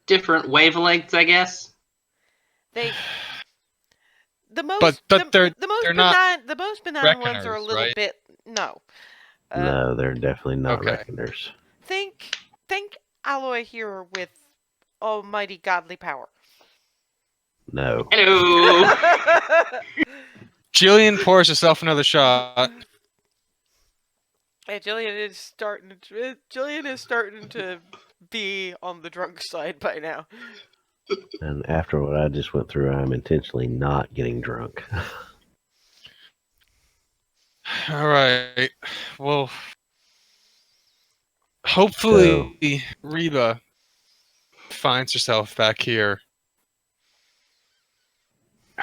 B: Different wavelengths, I guess.
A: They the most
D: But
A: the
D: they're not
A: most benign ones are a
D: reckoners,
A: little
D: right?
A: bit no.
E: No, they're definitely not
D: Okay.
E: reckoners.
A: Think Aloy here with almighty godly power.
E: No.
B: Hello.
D: Jillian pours herself another shot.
A: And Jillian is starting to be on the drunk side by now.
E: And after what I just went through, I'm intentionally not getting drunk.
D: All right. Well, hopefully Reba finds herself back here.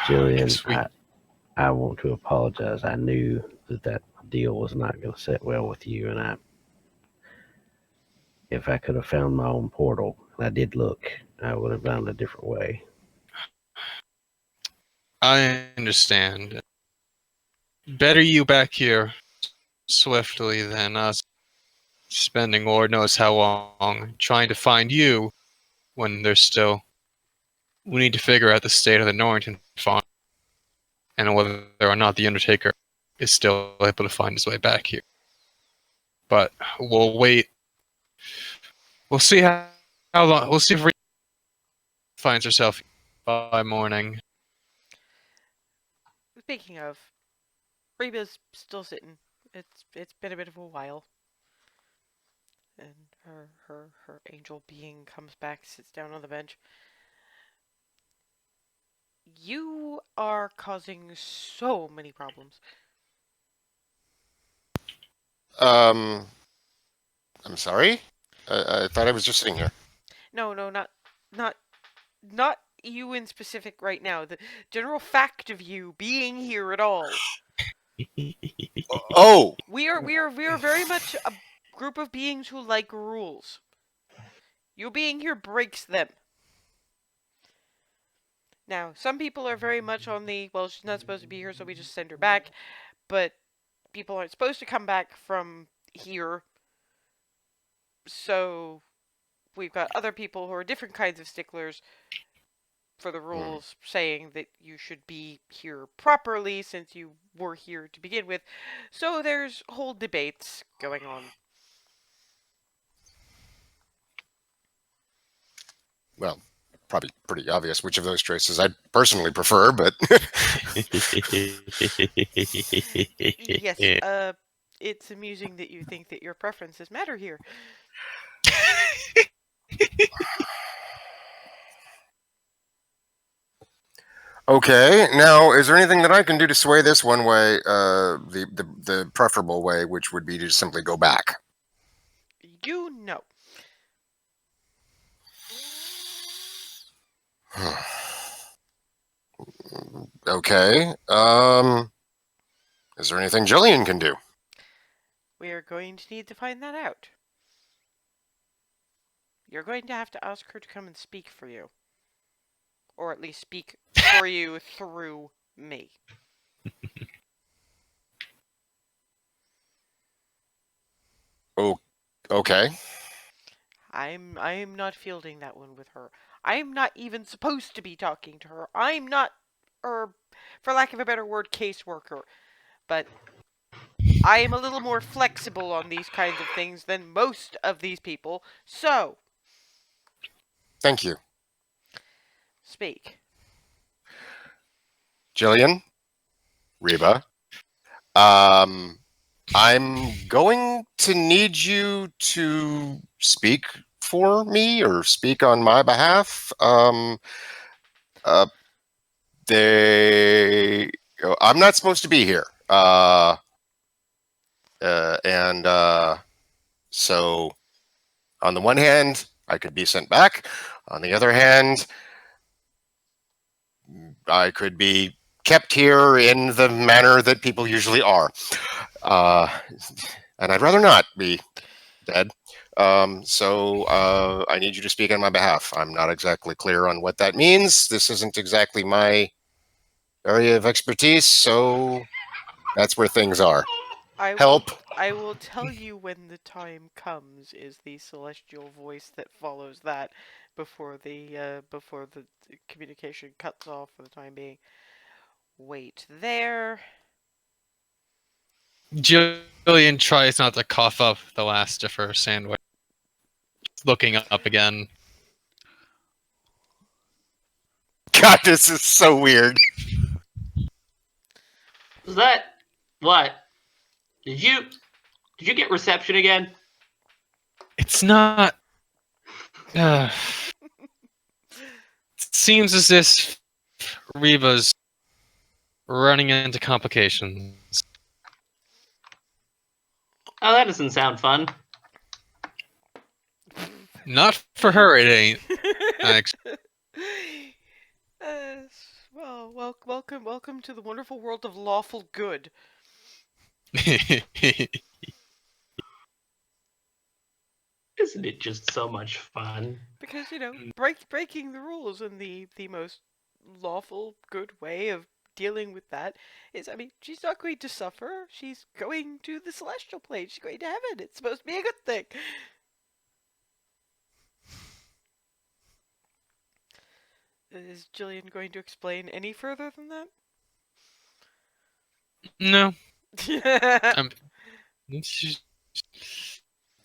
E: Jillian,
D: Next week.
E: I want to apologize. I knew that deal was not going to sit well with you, and if I could have found my own portal, and I did look, I would have found a different way.
D: I understand. Better you back here swiftly than us spending Lord knows how long trying to find you when there's still. We need to figure out the state of the Norrington farm and whether or not the Undertaker is still able to find his way back here. But we'll wait. We'll see how long. We'll see if Reba finds herself by morning.
A: Speaking of, Reba's still sitting. It's been a bit of a while. And her angel being comes back, sits down on the bench. You are causing so many problems.
C: I'm sorry. I thought I was just sitting here.
A: No, not, not you in specific right now. The general fact of you being here at all.
C: Oh,
A: We are very much a group of beings who like rules. You being here breaks them. Now, some people are very much on the, well, she's not supposed to be here, so we just send her back. But people aren't supposed to come back from here. So we've got other people who are different kinds of sticklers for the rules, saying that you should be here properly since you were here to begin with. So there's whole debates going on.
C: well, probably pretty obvious which of those choices I'd personally prefer, but
A: Yes, it's amusing that you think that your preferences matter here.
C: okay. Now, is there anything that I can do to sway this one way, the preferable way, which would be to simply go back?
A: You know.
C: Okay. Is there anything Jillian can do?
A: We are going to need to find that out. You're going to have to ask her to come and speak for you. Or at least speak for you through me.
C: Oh, okay.
A: I'm not fielding that one with her. I'm not even supposed to be talking to her. I'm not, for lack of a better word, caseworker. But I am a little more flexible on these kinds of things than most of these people. So,
C: Thank you,
A: speak.
C: Jillian. Reba. I'm going to need you to speak for me or speak on my behalf. Uh, I'm not supposed to be here. And so, on the one hand, I could be sent back. On the other hand, I could be kept here in the manner that people usually are. And I'd rather not be dead. So I need you to speak on my behalf. I'm not exactly clear on what that means. This isn't exactly my area of expertise, so that's where things are. Help.
A: I will tell you when the time comes, is the celestial voice that follows that before the communication cuts off for the time being. Wait there.
D: Jillian tries not to cough up the last of her sandwich. Looking up again.
C: God, this is so weird.
B: Was that what? Did you get reception again?
D: It's not. It seems as if Reba's running into complications.
B: Oh, that doesn't sound fun.
D: Not for her, it ain't.
A: Well, welcome to the wonderful world of lawful good.
B: Isn't it just so much fun?
A: Because breaking the rules in the most lawful good way of dealing with that is, I mean, she's not going to suffer. She's going to the celestial plane. She's going to heaven. It's supposed to be a good thing. Is Jillian going to explain any further than that?
D: No.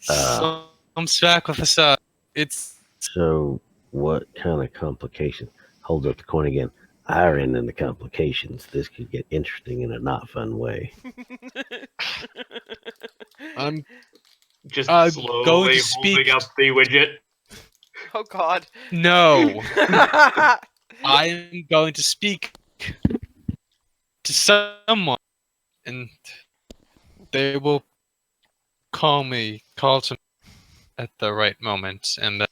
D: I'm back with us. It's
E: So, what kind of complications? Hold up the coin again. I ran into complications. This could get interesting in a not fun way.
D: I'm
B: Just
D: going
B: slowly
D: to speak.
B: holding up the widget.
A: Oh God.
D: No. I'm going to speak to someone, and they will call to me at the right moment, and then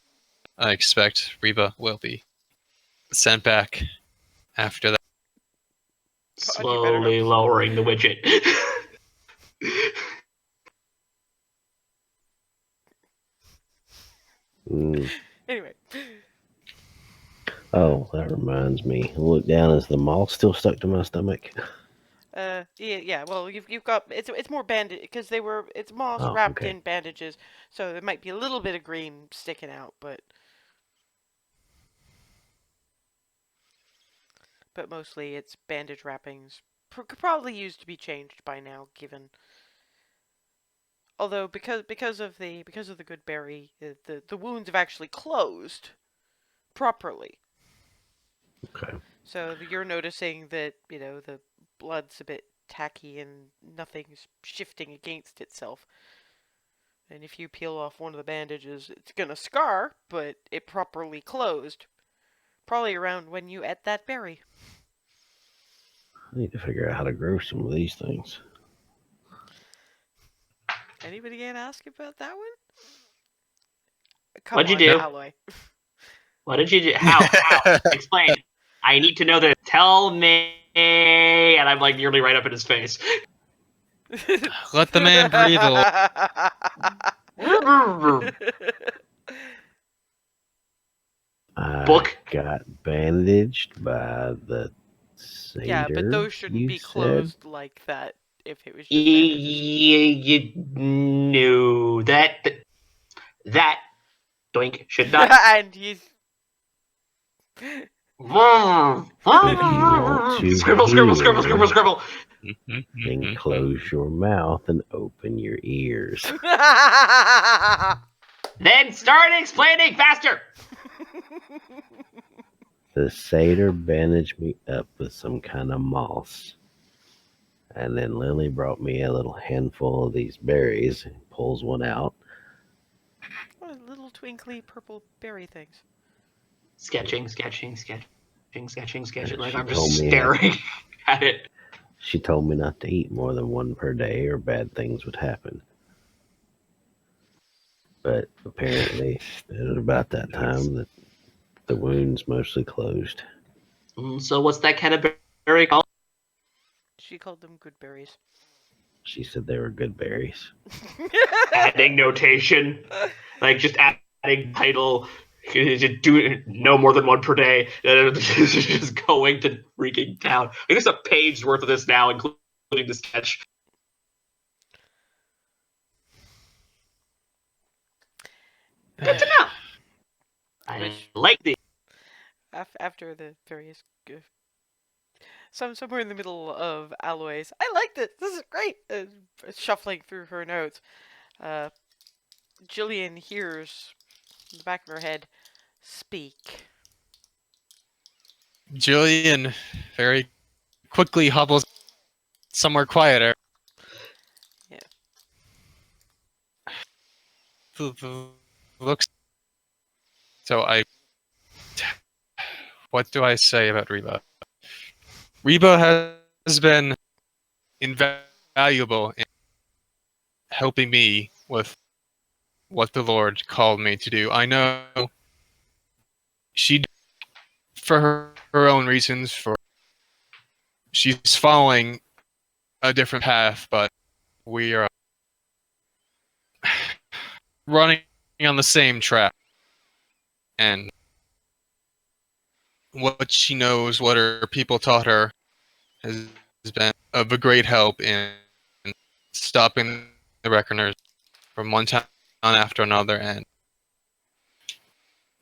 D: I expect Reba will be sent back after that.
A: God, you better hope
B: Slowly
A: so.
B: lowering the widget.
E: Mm.
A: Anyway.
E: Oh, that reminds me. I look down. Is the moth still stuck to my stomach?
A: Yeah. Well, you've got it's more bandage because it's moss
E: Oh,
A: wrapped
E: okay.
A: in bandages, so there might be a little bit of green sticking out, but mostly it's bandage wrappings. Could probably use to be changed by now, given. Although because of the good berry, the wounds have actually closed properly.
E: Okay.
A: So you're noticing that the blood's a bit tacky and nothing's shifting against itself. And if you peel off one of the bandages, it's gonna scar, but it properly closed. Probably around when you ate that berry.
E: I need to figure out how to grow some of these things.
A: Anybody gonna ask about that one? Come
B: What'd you
A: on,
B: do?
A: Aloy.
B: What did you do? How? Explain. I need to know this. Tell me. And I'm like nearly right up in his face.
D: Let the man breathe a little.
E: I
B: Book.
E: got bandaged by the
A: Yeah, but
E: satyr,
A: those shouldn't
E: you
A: be
E: said?
A: closed like that if it was just bandages.
B: You knew that doink should not.
A: And he's.
E: If you want to
B: Scribble, scribble, scribble, scribble,
E: hear,
B: scribble.
E: then close your mouth and open your ears.
B: Then start explaining faster.
E: The satyr bandaged me up with some kind of moss. And then Lily brought me a little handful of these berries and pulls one out.
A: What little twinkly purple berry things.
B: Sketching. Like
E: She
B: I'm just
E: told me not,
B: staring at it.
E: she told me not to eat more than one per day or bad things would happen. But apparently, it was about that time that the wounds mostly closed.
B: So what's that kind of berry called?
A: She called them good berries.
E: She said they were good berries.
B: Adding notation, like just adding title. Just do no more than one per day. Just going to freaking town. I think there's a page worth of this now, including the sketch. Good to know. I like the.
A: After the various. Somewhere in the middle of Aloy's. I liked it. This is great. Shuffling through her notes. Uh, Jillian hears in the back of her head, "Speak."
D: Jillian very quickly hobbles somewhere quieter.
A: Yeah.
D: Looks. So I. What do I say about Reba? Reba has been invaluable in helping me with what the Lord called me to do. I know she did for her own reasons. She's following a different path, but we are running on the same track. And what she knows, what her people taught her, has been of a great help in stopping the Reckoners from one town after another. And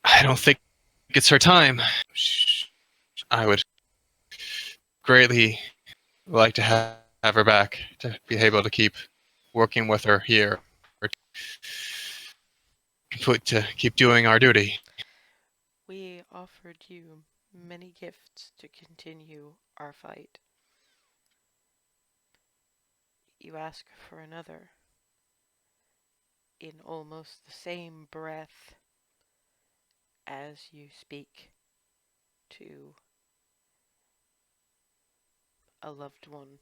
D: I don't think it's her time. I would greatly like to have her back to be able to keep working with her here, or to keep doing our duty.
A: We offered you many gifts to continue our fight. You ask for another. In almost the same breath as you speak, to a loved one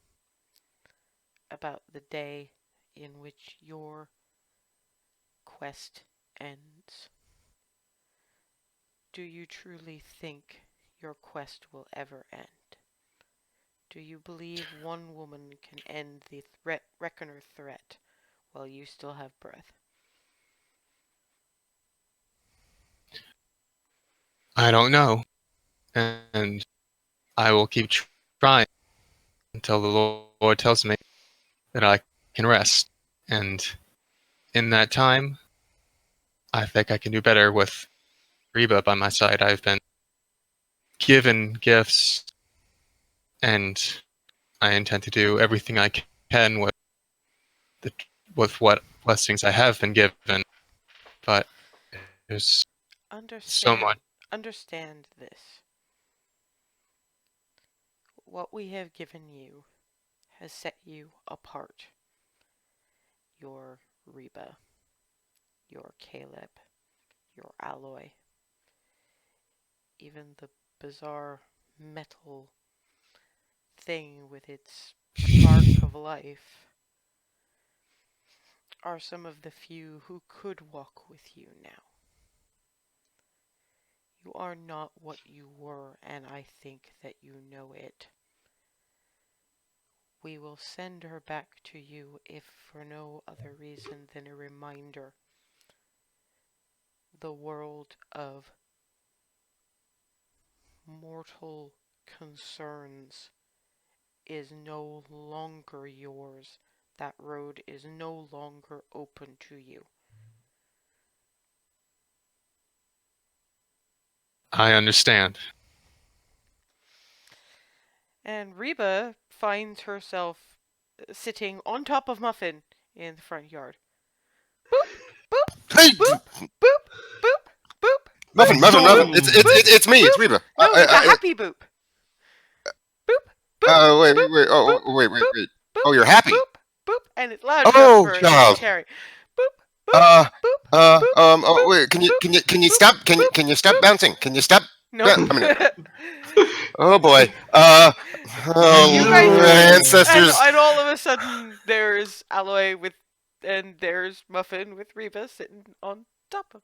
A: about the day in which your quest ends. Do you truly think your quest will ever end? Do you believe one woman can end the Reckoner threat while you still have breath?
D: I don't know, and I will keep trying until the Lord tells me that I can rest. And in that time, I think I can do better with Reba by my side. I've been given gifts, and I intend to do everything I can the, with what blessings I have been given. But there's so
A: Understand
D: much.
A: understand this. What we have given you has set you apart. Your Reba, your Caleb, your Aloy, even the bizarre metal thing with its spark of life are some of the few who could walk with you now. You are not what you were, and I think that you know it. We will send her back to you if for no other reason than a reminder. The world of mortal concerns is no longer yours. That road is no longer open to you.
D: I understand.
A: And Reba finds herself sitting on top of Muffin in the front yard. Boop, boop,
C: Hey,
A: boop, boop, boop, boop,
C: Muffin,
A: boop,
C: Muffin, Muffin.
A: boop,
B: Boom!
C: It's me. It's
A: boop.
C: Reba.
A: No, it's a happy boop. Boop, boop,
C: Wait,
A: boop,
C: wait.
A: boop,
C: Oh, wait, wait,
A: boop,
C: wait.
A: boop,
C: Oh, you're happy.
A: boop, boop, and it's loud enough
C: Oh,
A: for it to
C: child.
A: carry. Boop, boop,
C: Uh,
A: boop, boop,
C: Oh,
A: boop,
C: wait.
A: boop,
C: Can you
A: boop,
C: stop?
A: boop,
C: Can you stop
A: boop.
C: bouncing? Can you stop?
A: No.
C: I mean, oh boy.
A: You guys, and
C: Ancestors.
A: all of a sudden there's Alloy with, and there's Muffin with Reba sitting on top of.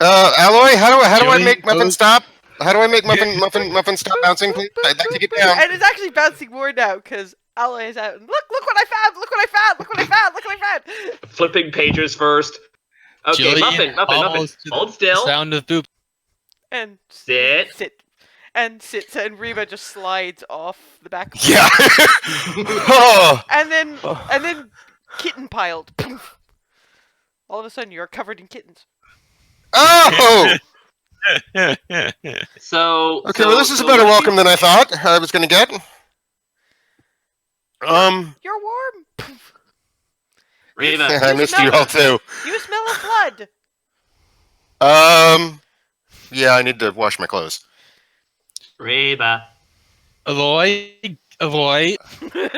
C: Alloy, how do I
D: Jillian
C: make Muffin
D: goes.
C: stop? How do I make Muffin stop bouncing, please? I'd like to get down.
A: And it's actually bouncing more now because Alloy is out. And look what I found! Look what I found! Look what I found! Look what I found!
B: Flipping pages first. Okay,
D: Jillian
B: Muffin.
D: calls to
B: Hold
D: the
B: still.
D: sound of boop.
A: And
B: Sit.
A: sits, and Reba just slides off the back. Of
C: Yeah. Oh.
A: And then kitten piled. All of a sudden, you're covered in kittens.
C: Oh.
B: So
C: Okay. Well, this is a better
B: what
C: welcome than I thought I was going to get.
A: You're warm.
B: Reba,
C: I missed you all too.
A: You smell of blood.
C: Yeah, I need to wash my clothes.
B: Reba,
D: Aloy,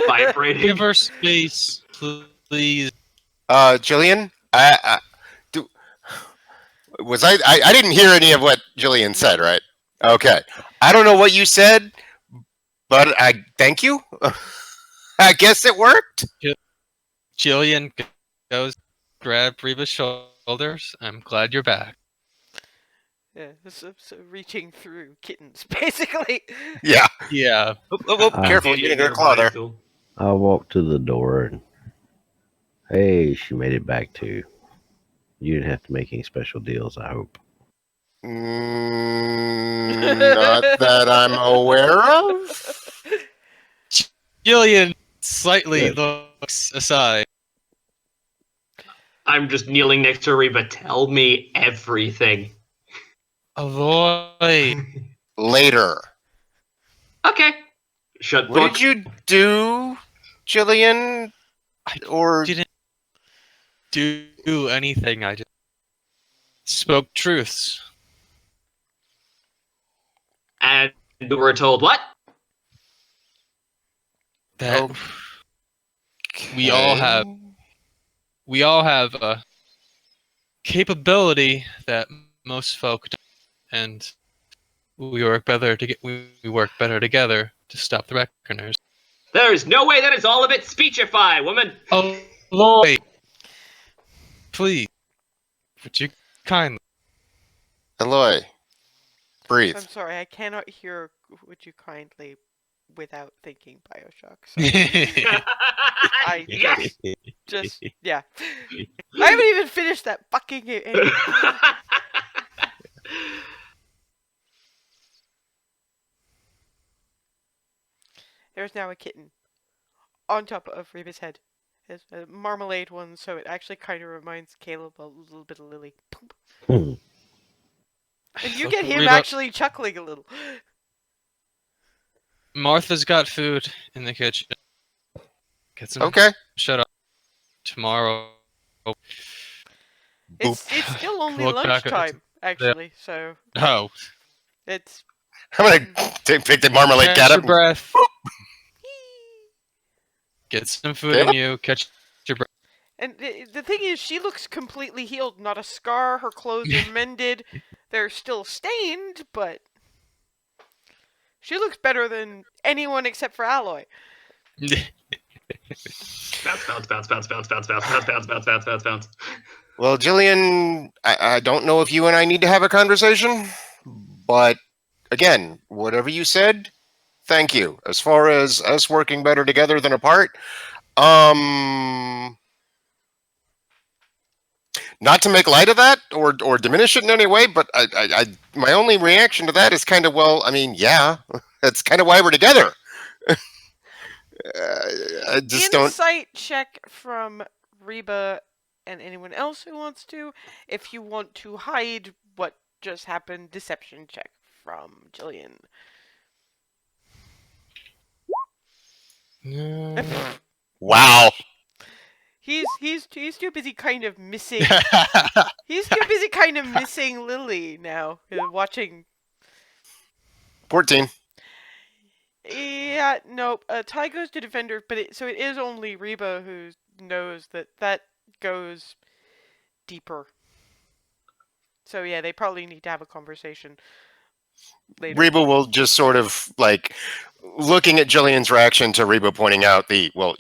B: vibrating.
D: give her space, please.
C: Jillian, I didn't hear any of what Jillian said, right? Okay. I don't know what you said, but I thank you. I guess it worked.
D: Jillian goes, grab Reba's shoulders. I'm glad you're back.
A: Yeah, so reaching through kittens, basically.
C: Yeah.
D: Yeah.
C: Careful, you're gonna get a claw there.
E: I walked to the door and, hey, she made it back too. You didn't have to make any special deals, I hope.
C: Not that I'm aware of.
D: Jillian slightly
E: Good.
D: looks aside.
B: I'm just kneeling next to Reba. Tell me everything.
D: Aloy.
C: Later.
B: Okay. Shut
C: What
B: book.
C: did you do, Jillian? Or
D: Didn't do anything. I just spoke truths.
B: And we were told what?
D: That we all have a capability that most folk don't. And We work better we work better together to stop the Reckoners.
B: There's no way that is all of it. Speechify, woman.
D: Aloy, please, would you kindly?
C: Aloy, breathe.
A: I'm sorry, I cannot hear "would you kindly" without thinking Bioshock. So I
B: Yes.
A: just yeah. I haven't even finished that fucking game. There's now a kitten on top of Reba's head. It's a marmalade one, so it actually kind of reminds Caleb a little bit of Lily. And you get him
D: Reba-
A: actually chuckling a little.
D: Martha's got food in the kitchen. Get some.
C: Okay.
D: Shut up. Tomorrow.
A: It's still only
D: Look back at-
A: lunchtime, actually, so
D: Oh,
A: it's
C: I'm gonna pick the marmalade
D: catch
C: cat
D: your
C: up.
D: breath. Get some food
C: Caleb?
D: in you. Catch your breath.
A: and the thing is, she looks completely healed. Not a scar. Her clothes are mended. They're still stained, but she looks better than anyone except for Aloy.
B: Bounce, bounce, bounce, bounce, bounce, bounce, bounce, bounce, bounce, bounce, bounce, bounce, bounce.
C: Well, Jillian, I don't know if you and I need to have a conversation, but again, whatever you said, thank you. As far as us working better together than apart, not to make light of that or diminish it in any way, but my only reaction to that is kind of, well, I mean, yeah, that's kind of why we're together. I just don't.
A: Insight check from Reba and anyone else who wants to. If you want to hide what just happened, deception check from Jillian.
D: No.
C: Wow.
A: He's too busy kind of missing. He's too busy kind of missing Lily now, watching.
C: 14.
A: Yeah, nope. Ty goes to defender, but it is only Reba who knows that goes deeper. So yeah, they probably need to have a conversation later.
C: Reba will just sort of like looking at Jillian's reaction to Reba pointing out the we'll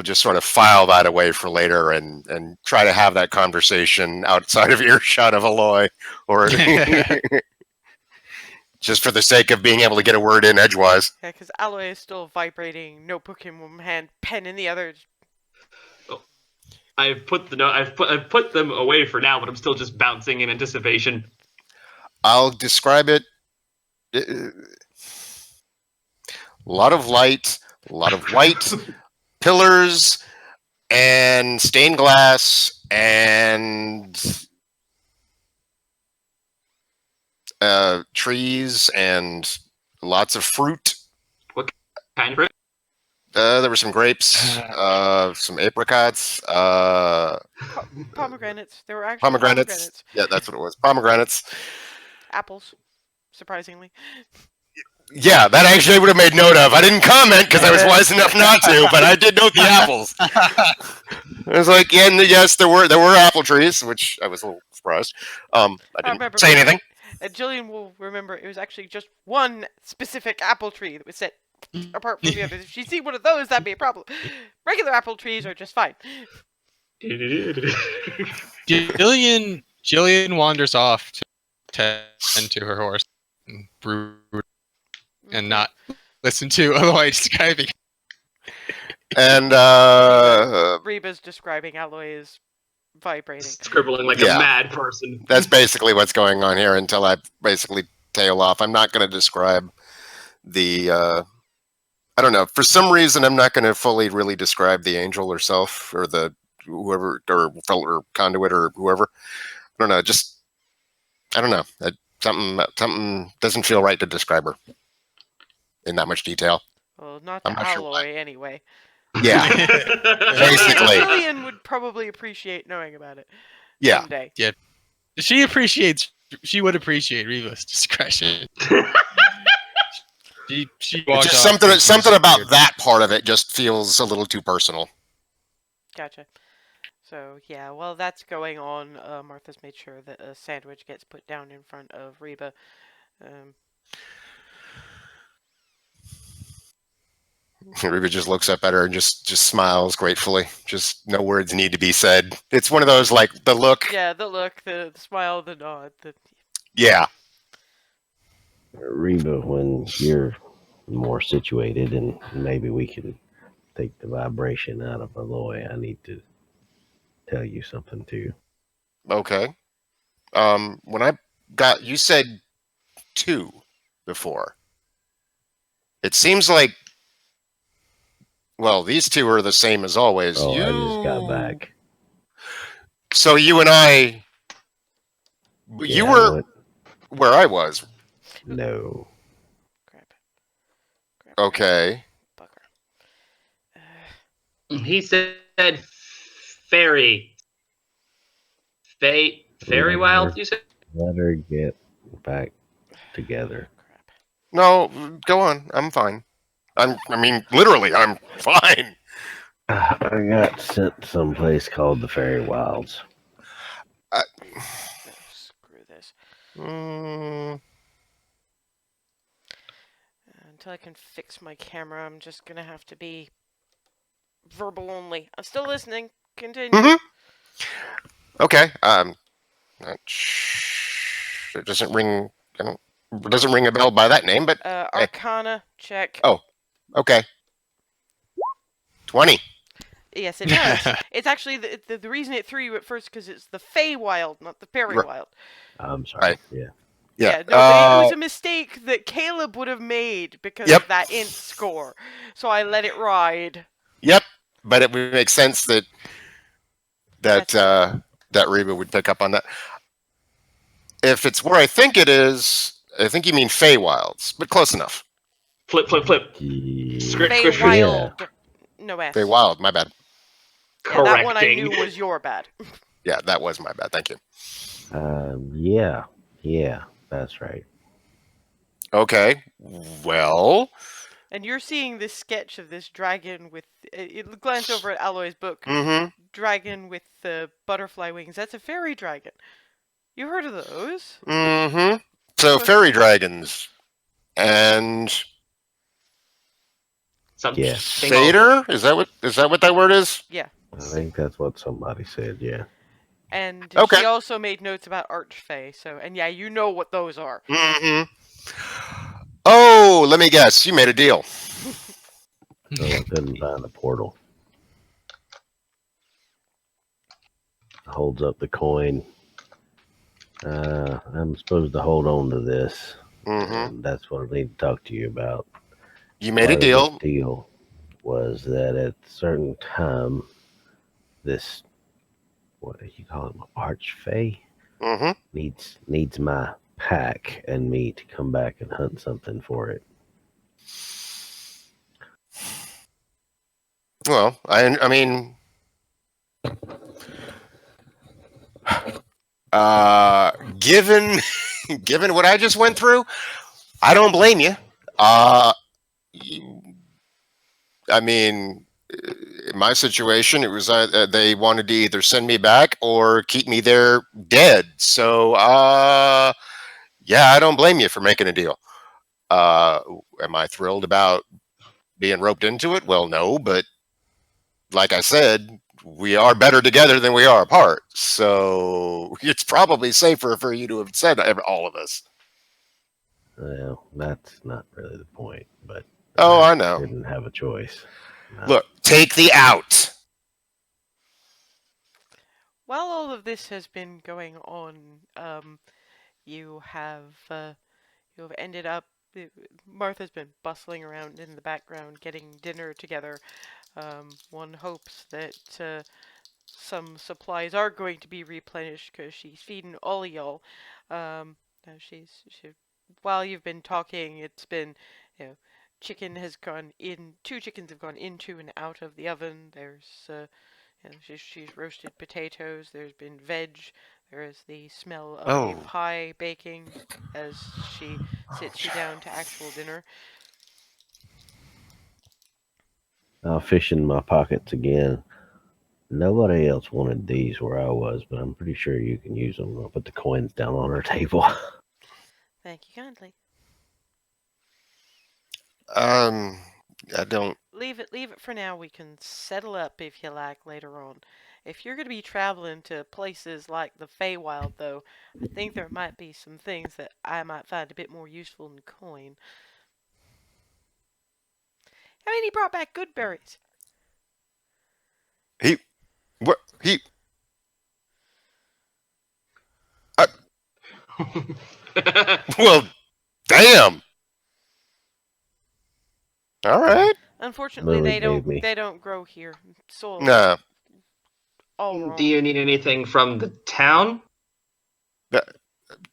C: just sort of file that away for later and try to have that conversation outside of earshot of Aloy, or just for the sake of being able to get a word in edgewise.
A: Yeah, because Aloy is still vibrating, notebook in one hand, pen in the other.
B: I've put them away for now, but I'm still just bouncing in anticipation.
C: I'll describe it. A lot of light, a lot of white pillars, and stained glass, and trees, and lots of fruit.
B: Kind of.
C: There were some grapes, some apricots,
A: Pomegranates. There were actually
C: pomegranates. Yeah, that's what it was. Pomegranates.
A: Apples, surprisingly.
C: Yeah, that actually I would have made note of. I didn't comment because I was wise enough not to, but I did note the apples. I was like, yeah, and yes, there were apple trees, which I was a little surprised. I didn't
A: remember
C: say anything.
A: Jillian will remember it was actually just one specific apple tree that was set apart from the others. If she'd seen one of those, that'd be a problem. Regular apple trees are just fine.
D: Jillian wanders off to tend to her horse and brew and not listen to Aloy describing.
C: And
A: Reba's describing Aloy as vibrating.
B: Scribbling like a mad person.
C: That's basically what's going on here until I basically tail off. I'm not going to describe the I don't know. For some reason, I'm not going to fully really describe the angel herself or the whoever or conduit or whoever. I don't know. Just I don't know. Something doesn't feel right to describe her in that much detail.
A: Well, not to
C: I'm not sure
A: Aloy
C: why.
A: anyway.
C: Yeah, basically.
A: Jillian would probably appreciate knowing about it.
C: Yeah.
A: Someday.
D: She would appreciate Reba's discretion. She walked
C: Just
D: off
C: something
D: with
C: about
D: weird.
C: that part of it just feels a little too personal.
A: Gotcha. So yeah, while that's going on, Martha's made sure that a sandwich gets put down in front of Reba. Um,
C: Reba just looks up at her and just smiles gratefully. Just no words need to be said. It's one of those like the look.
A: yeah, the look, the smile, the nod.
C: Yeah.
E: Reba, when you're more situated and maybe we can take the vibration out of Aloy, I need to tell you something too.
C: Okay. When I got you said 2 before. It seems like well, these 2 are the same as always.
E: Oh, I just got back.
C: So you and I you
E: Yeah,
C: were
E: what?
C: where I was.
E: No.
A: Crap.
C: Okay.
A: Bugger.
B: He said fairy. Fairy wild, you said?
E: Let her get back together.
A: Crap.
C: No, go on. I'm fine. I mean, literally, I'm fine.
E: I got sent someplace called the Fairy Wilds.
C: I,
A: Oh, screw this.
C: mm,
A: Until I can fix my camera, I'm just gonna have to be verbal only. I'm still listening. Continue.
C: mhm. Okay. It doesn't ring. It doesn't ring a bell by that name, but
A: Arcana check.
C: Oh. okay. 20.
A: Yes, it does. It's actually the reason it threw you at first because it's the Feywild, not the Fairywild.
E: I'm sorry.
C: Right.
E: Yeah.
C: Yeah.
A: No, but it was a mistake that Caleb would have made because
C: Yep.
A: of that int score. So I let it ride.
C: Yep. But it would make sense that that Reba would pick up on that. If it's where I think it is, I think you mean Feywilds, but close enough.
B: Flip.
E: Yeah.
A: Feywild. No S.
C: Feywild, my bad.
A: Yeah, that one I
B: Correcting.
A: knew was your bad.
C: Yeah, that was my bad. Thank you.
E: Yeah, that's right.
C: Okay. Well.
A: And you're seeing this sketch of this dragon with. Glance over at Aloy's book.
C: Mm-hmm.
A: Dragon with the butterfly wings. That's a fairy dragon. You heard of those?
C: Mm-hmm. So fairy dragons and
E: Yeah.
C: satyr? Is that what that word is?
A: Yeah.
E: I think that's what somebody said. Yeah.
A: And
C: Okay.
A: she also made notes about archfey. So, and yeah, you know what those are.
C: Mm-hmm. Oh, let me guess. You made a deal.
E: So I couldn't find a portal. Holds up the coin. I'm supposed to hold on to this.
C: Mm-hmm.
E: And that's what I need to talk to you about.
C: You made a
E: Part of
C: deal.
E: this deal was that at a certain time, this, what do you call him, archfey,
C: Mm-hmm.
E: needs my pack and me to come back and hunt something for it.
C: Well, I mean, given given what I just went through, I don't blame you. I mean, in my situation, it was they wanted to either send me back or keep me there dead. So, yeah, I don't blame you for making a deal. Am I thrilled about being roped into it? Well, no, but like I said, we are better together than we are apart. So it's probably safer for you to have said all of this.
E: Well, that's not really the point, but
C: Oh, I know.
E: didn't have a choice.
C: Look, take the out.
A: While all of this has been going on, you have ended up. Martha's been bustling around in the background, getting dinner together. One hopes that some supplies are going to be replenished because she's feeding all of y'all. She while you've been talking, it's been, chicken has gone in. 2 chickens have gone into and out of the oven. There's she's roasted potatoes. There's been veg. There is the smell of a pie baking as she sits you down to actual dinner.
E: I'll fish in my pockets again. Nobody else wanted these where I was, but I'm pretty sure you can use them. I'll put the coins down on our table.
A: Thank you kindly.
C: I don't.
A: Leave it for now. We can settle up if you like later on. If you're going to be traveling to places like the Feywild, though, I think there might be some things that I might find a bit more useful than coin. I mean, he brought back good berries.
C: He. What? He. Well, damn. All right.
A: Unfortunately,
E: Lily gave me.
A: they don't grow here. Soil
C: Nah.
A: all
B: Do
A: wrong.
B: you need anything from the town?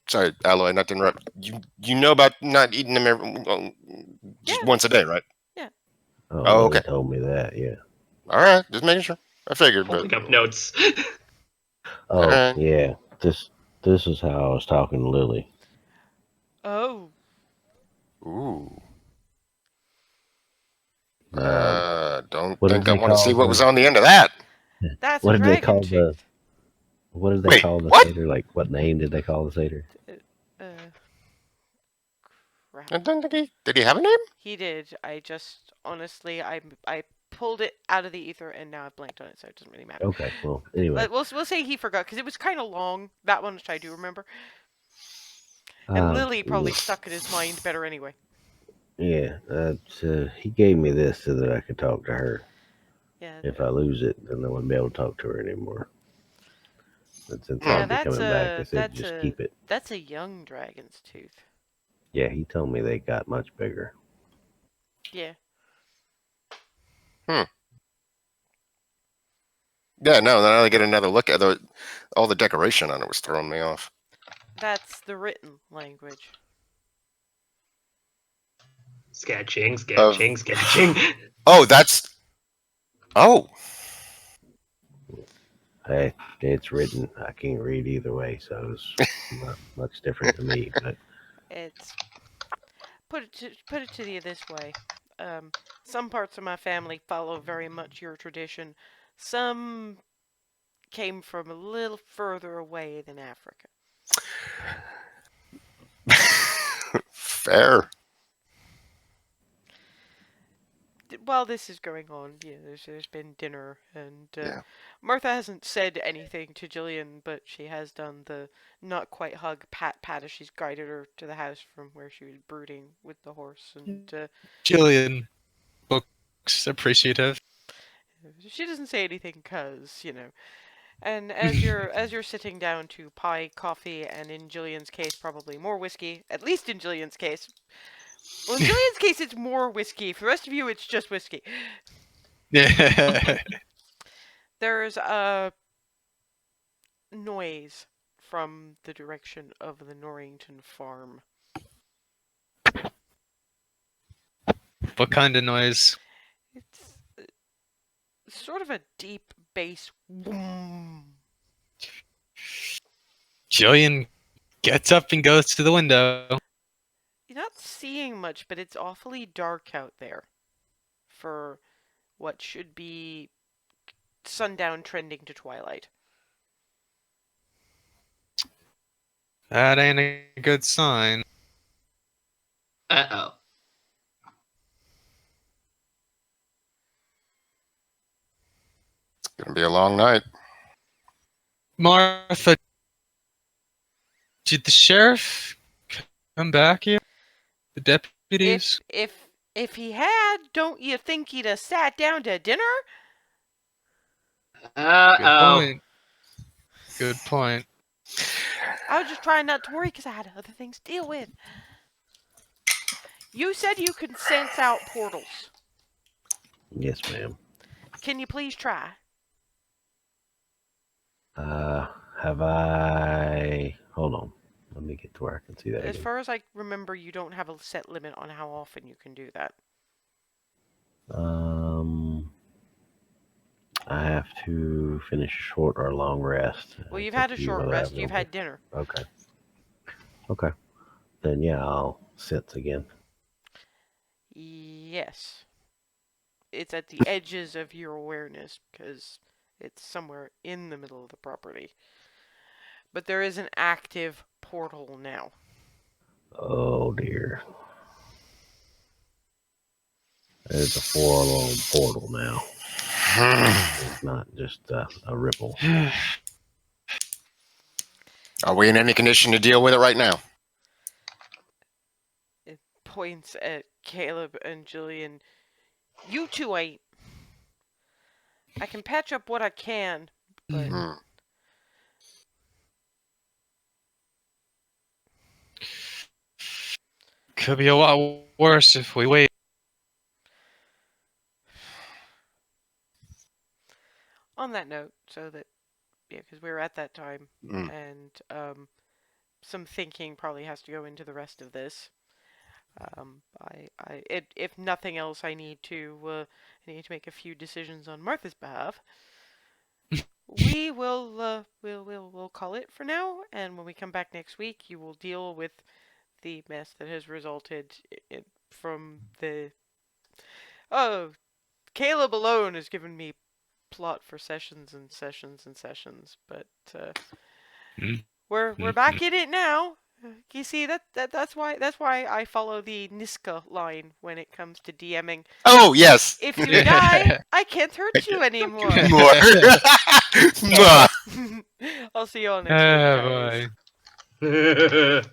C: Sorry, Aloy, not to interrupt. You know about not eating them just
A: Yeah.
C: once a day, right?
E: Oh,
C: Oh,
E: Lily
C: okay.
E: told me that. Yeah.
C: All right. Just making sure. I figured, but
B: Holding up notes.
E: Oh,
C: Alright.
E: yeah. This is how I was talking to Lily.
A: Oh,
C: ooh.
E: Um,
C: Don't
E: what did
C: think I
E: they
C: want to see
E: call
C: what was
E: the?
C: on the end of that.
A: that's a
E: What did they
A: dragon
E: call the?
A: tooth.
E: What did they
C: Wait,
E: call the
C: what?
E: satyr? Like, what name did they call the satyr?
A: Uh, crap.
C: I don't think did he have a name?
A: He did. I just honestly, I pulled it out of the ether and now I blanked on it, so it doesn't really matter.
E: Okay. Well, anyway.
A: We'll say he forgot because it was kind of long. That one, which I do remember. And Lily probably stuck in his mind better anyway.
E: Yeah. He gave me this so that I could talk to her.
A: Yeah.
E: If I lose it, then I wouldn't be able to talk to her anymore. But since
A: Yeah,
E: I'll be coming back, I said just keep it.
A: that's a young dragon's tooth.
E: Yeah, he told me they got much bigger.
A: Yeah.
C: Yeah, no, then I get another look at all the decoration on it was throwing me off.
A: That's the written language.
B: Sketching.
C: Oh, that's oh.
E: Hey, it's written. I can't read either way, so it's not much different to me. But
A: It's put it to you this way. Some parts of my family follow very much your tradition. Some came from a little further away than Africa.
C: Fair.
A: While this is going on, yeah, there's been dinner, and
C: Yeah.
A: Martha hasn't said anything to Jillian, but she has done the not quite hug pat as she's guided her to the house from where she was brooding with the horse, and
D: Jillian looks appreciative.
A: she doesn't say anything because And as you're sitting down to pie, coffee, and in Jillian's case probably more whiskey, at least in Jillian's case. Well, in Jillian's case it's more whiskey. For the rest of you it's just whiskey.
D: Yeah.
A: There's a noise from the direction of the Norrington farm.
D: What kind of noise?
A: It's sort of a deep bass boom.
D: Jillian gets up and goes to the window.
A: You're not seeing much, but it's awfully dark out there for what should be sundown trending to twilight.
D: That ain't a good sign.
B: Uh-oh.
C: It's gonna be a long night.
D: Martha, did the sheriff come back yet? The deputies?
A: If he had, don't you think he'd have sat down to dinner?
D: Good point. Good point.
A: I was just trying not to worry because I had other things to deal with. You said you could sense out portals.
E: yes, ma'am.
A: Can you please try?
E: Have I? Hold on. Let me get to where I can see that
A: As
E: again.
A: far as I remember, you don't have a set limit on how often you can do that.
E: I have to finish a short or long rest.
A: Well, you've
E: It's up
A: had a
E: to you
A: short
E: whether I
A: rest.
E: have
A: You've
E: no-
A: had dinner.
E: Okay. Okay. Then yeah, I'll sense again.
A: Yes. It's at the edges of your awareness because It's somewhere in the middle of the property. But there is an active portal now.
E: Oh dear. There's a 4-alarm portal now. It's not just a ripple.
C: Are we in any condition to deal with it right now?
A: It points at Caleb and Jillian. You two ain't. I can patch up what I can, but
C: Hmm.
D: Could be a lot worse if we wait.
A: on that note, so that because we were at that time,
C: Mm.
A: and some thinking probably has to go into the rest of this. If nothing else, I need to make a few decisions on Martha's behalf. We'll call it for now, and when we come back next week, you will deal with the mess that has resulted from the. Oh, Caleb alone has given me plot for sessions and sessions and sessions, but we're back in it now. You see that's why I follow the Niska line when it comes to DMing.
C: Oh, yes.
A: If you die, I can't hurt you anymore.
C: More. Mwah.
A: I'll see you all next week, guys.
D: Boy.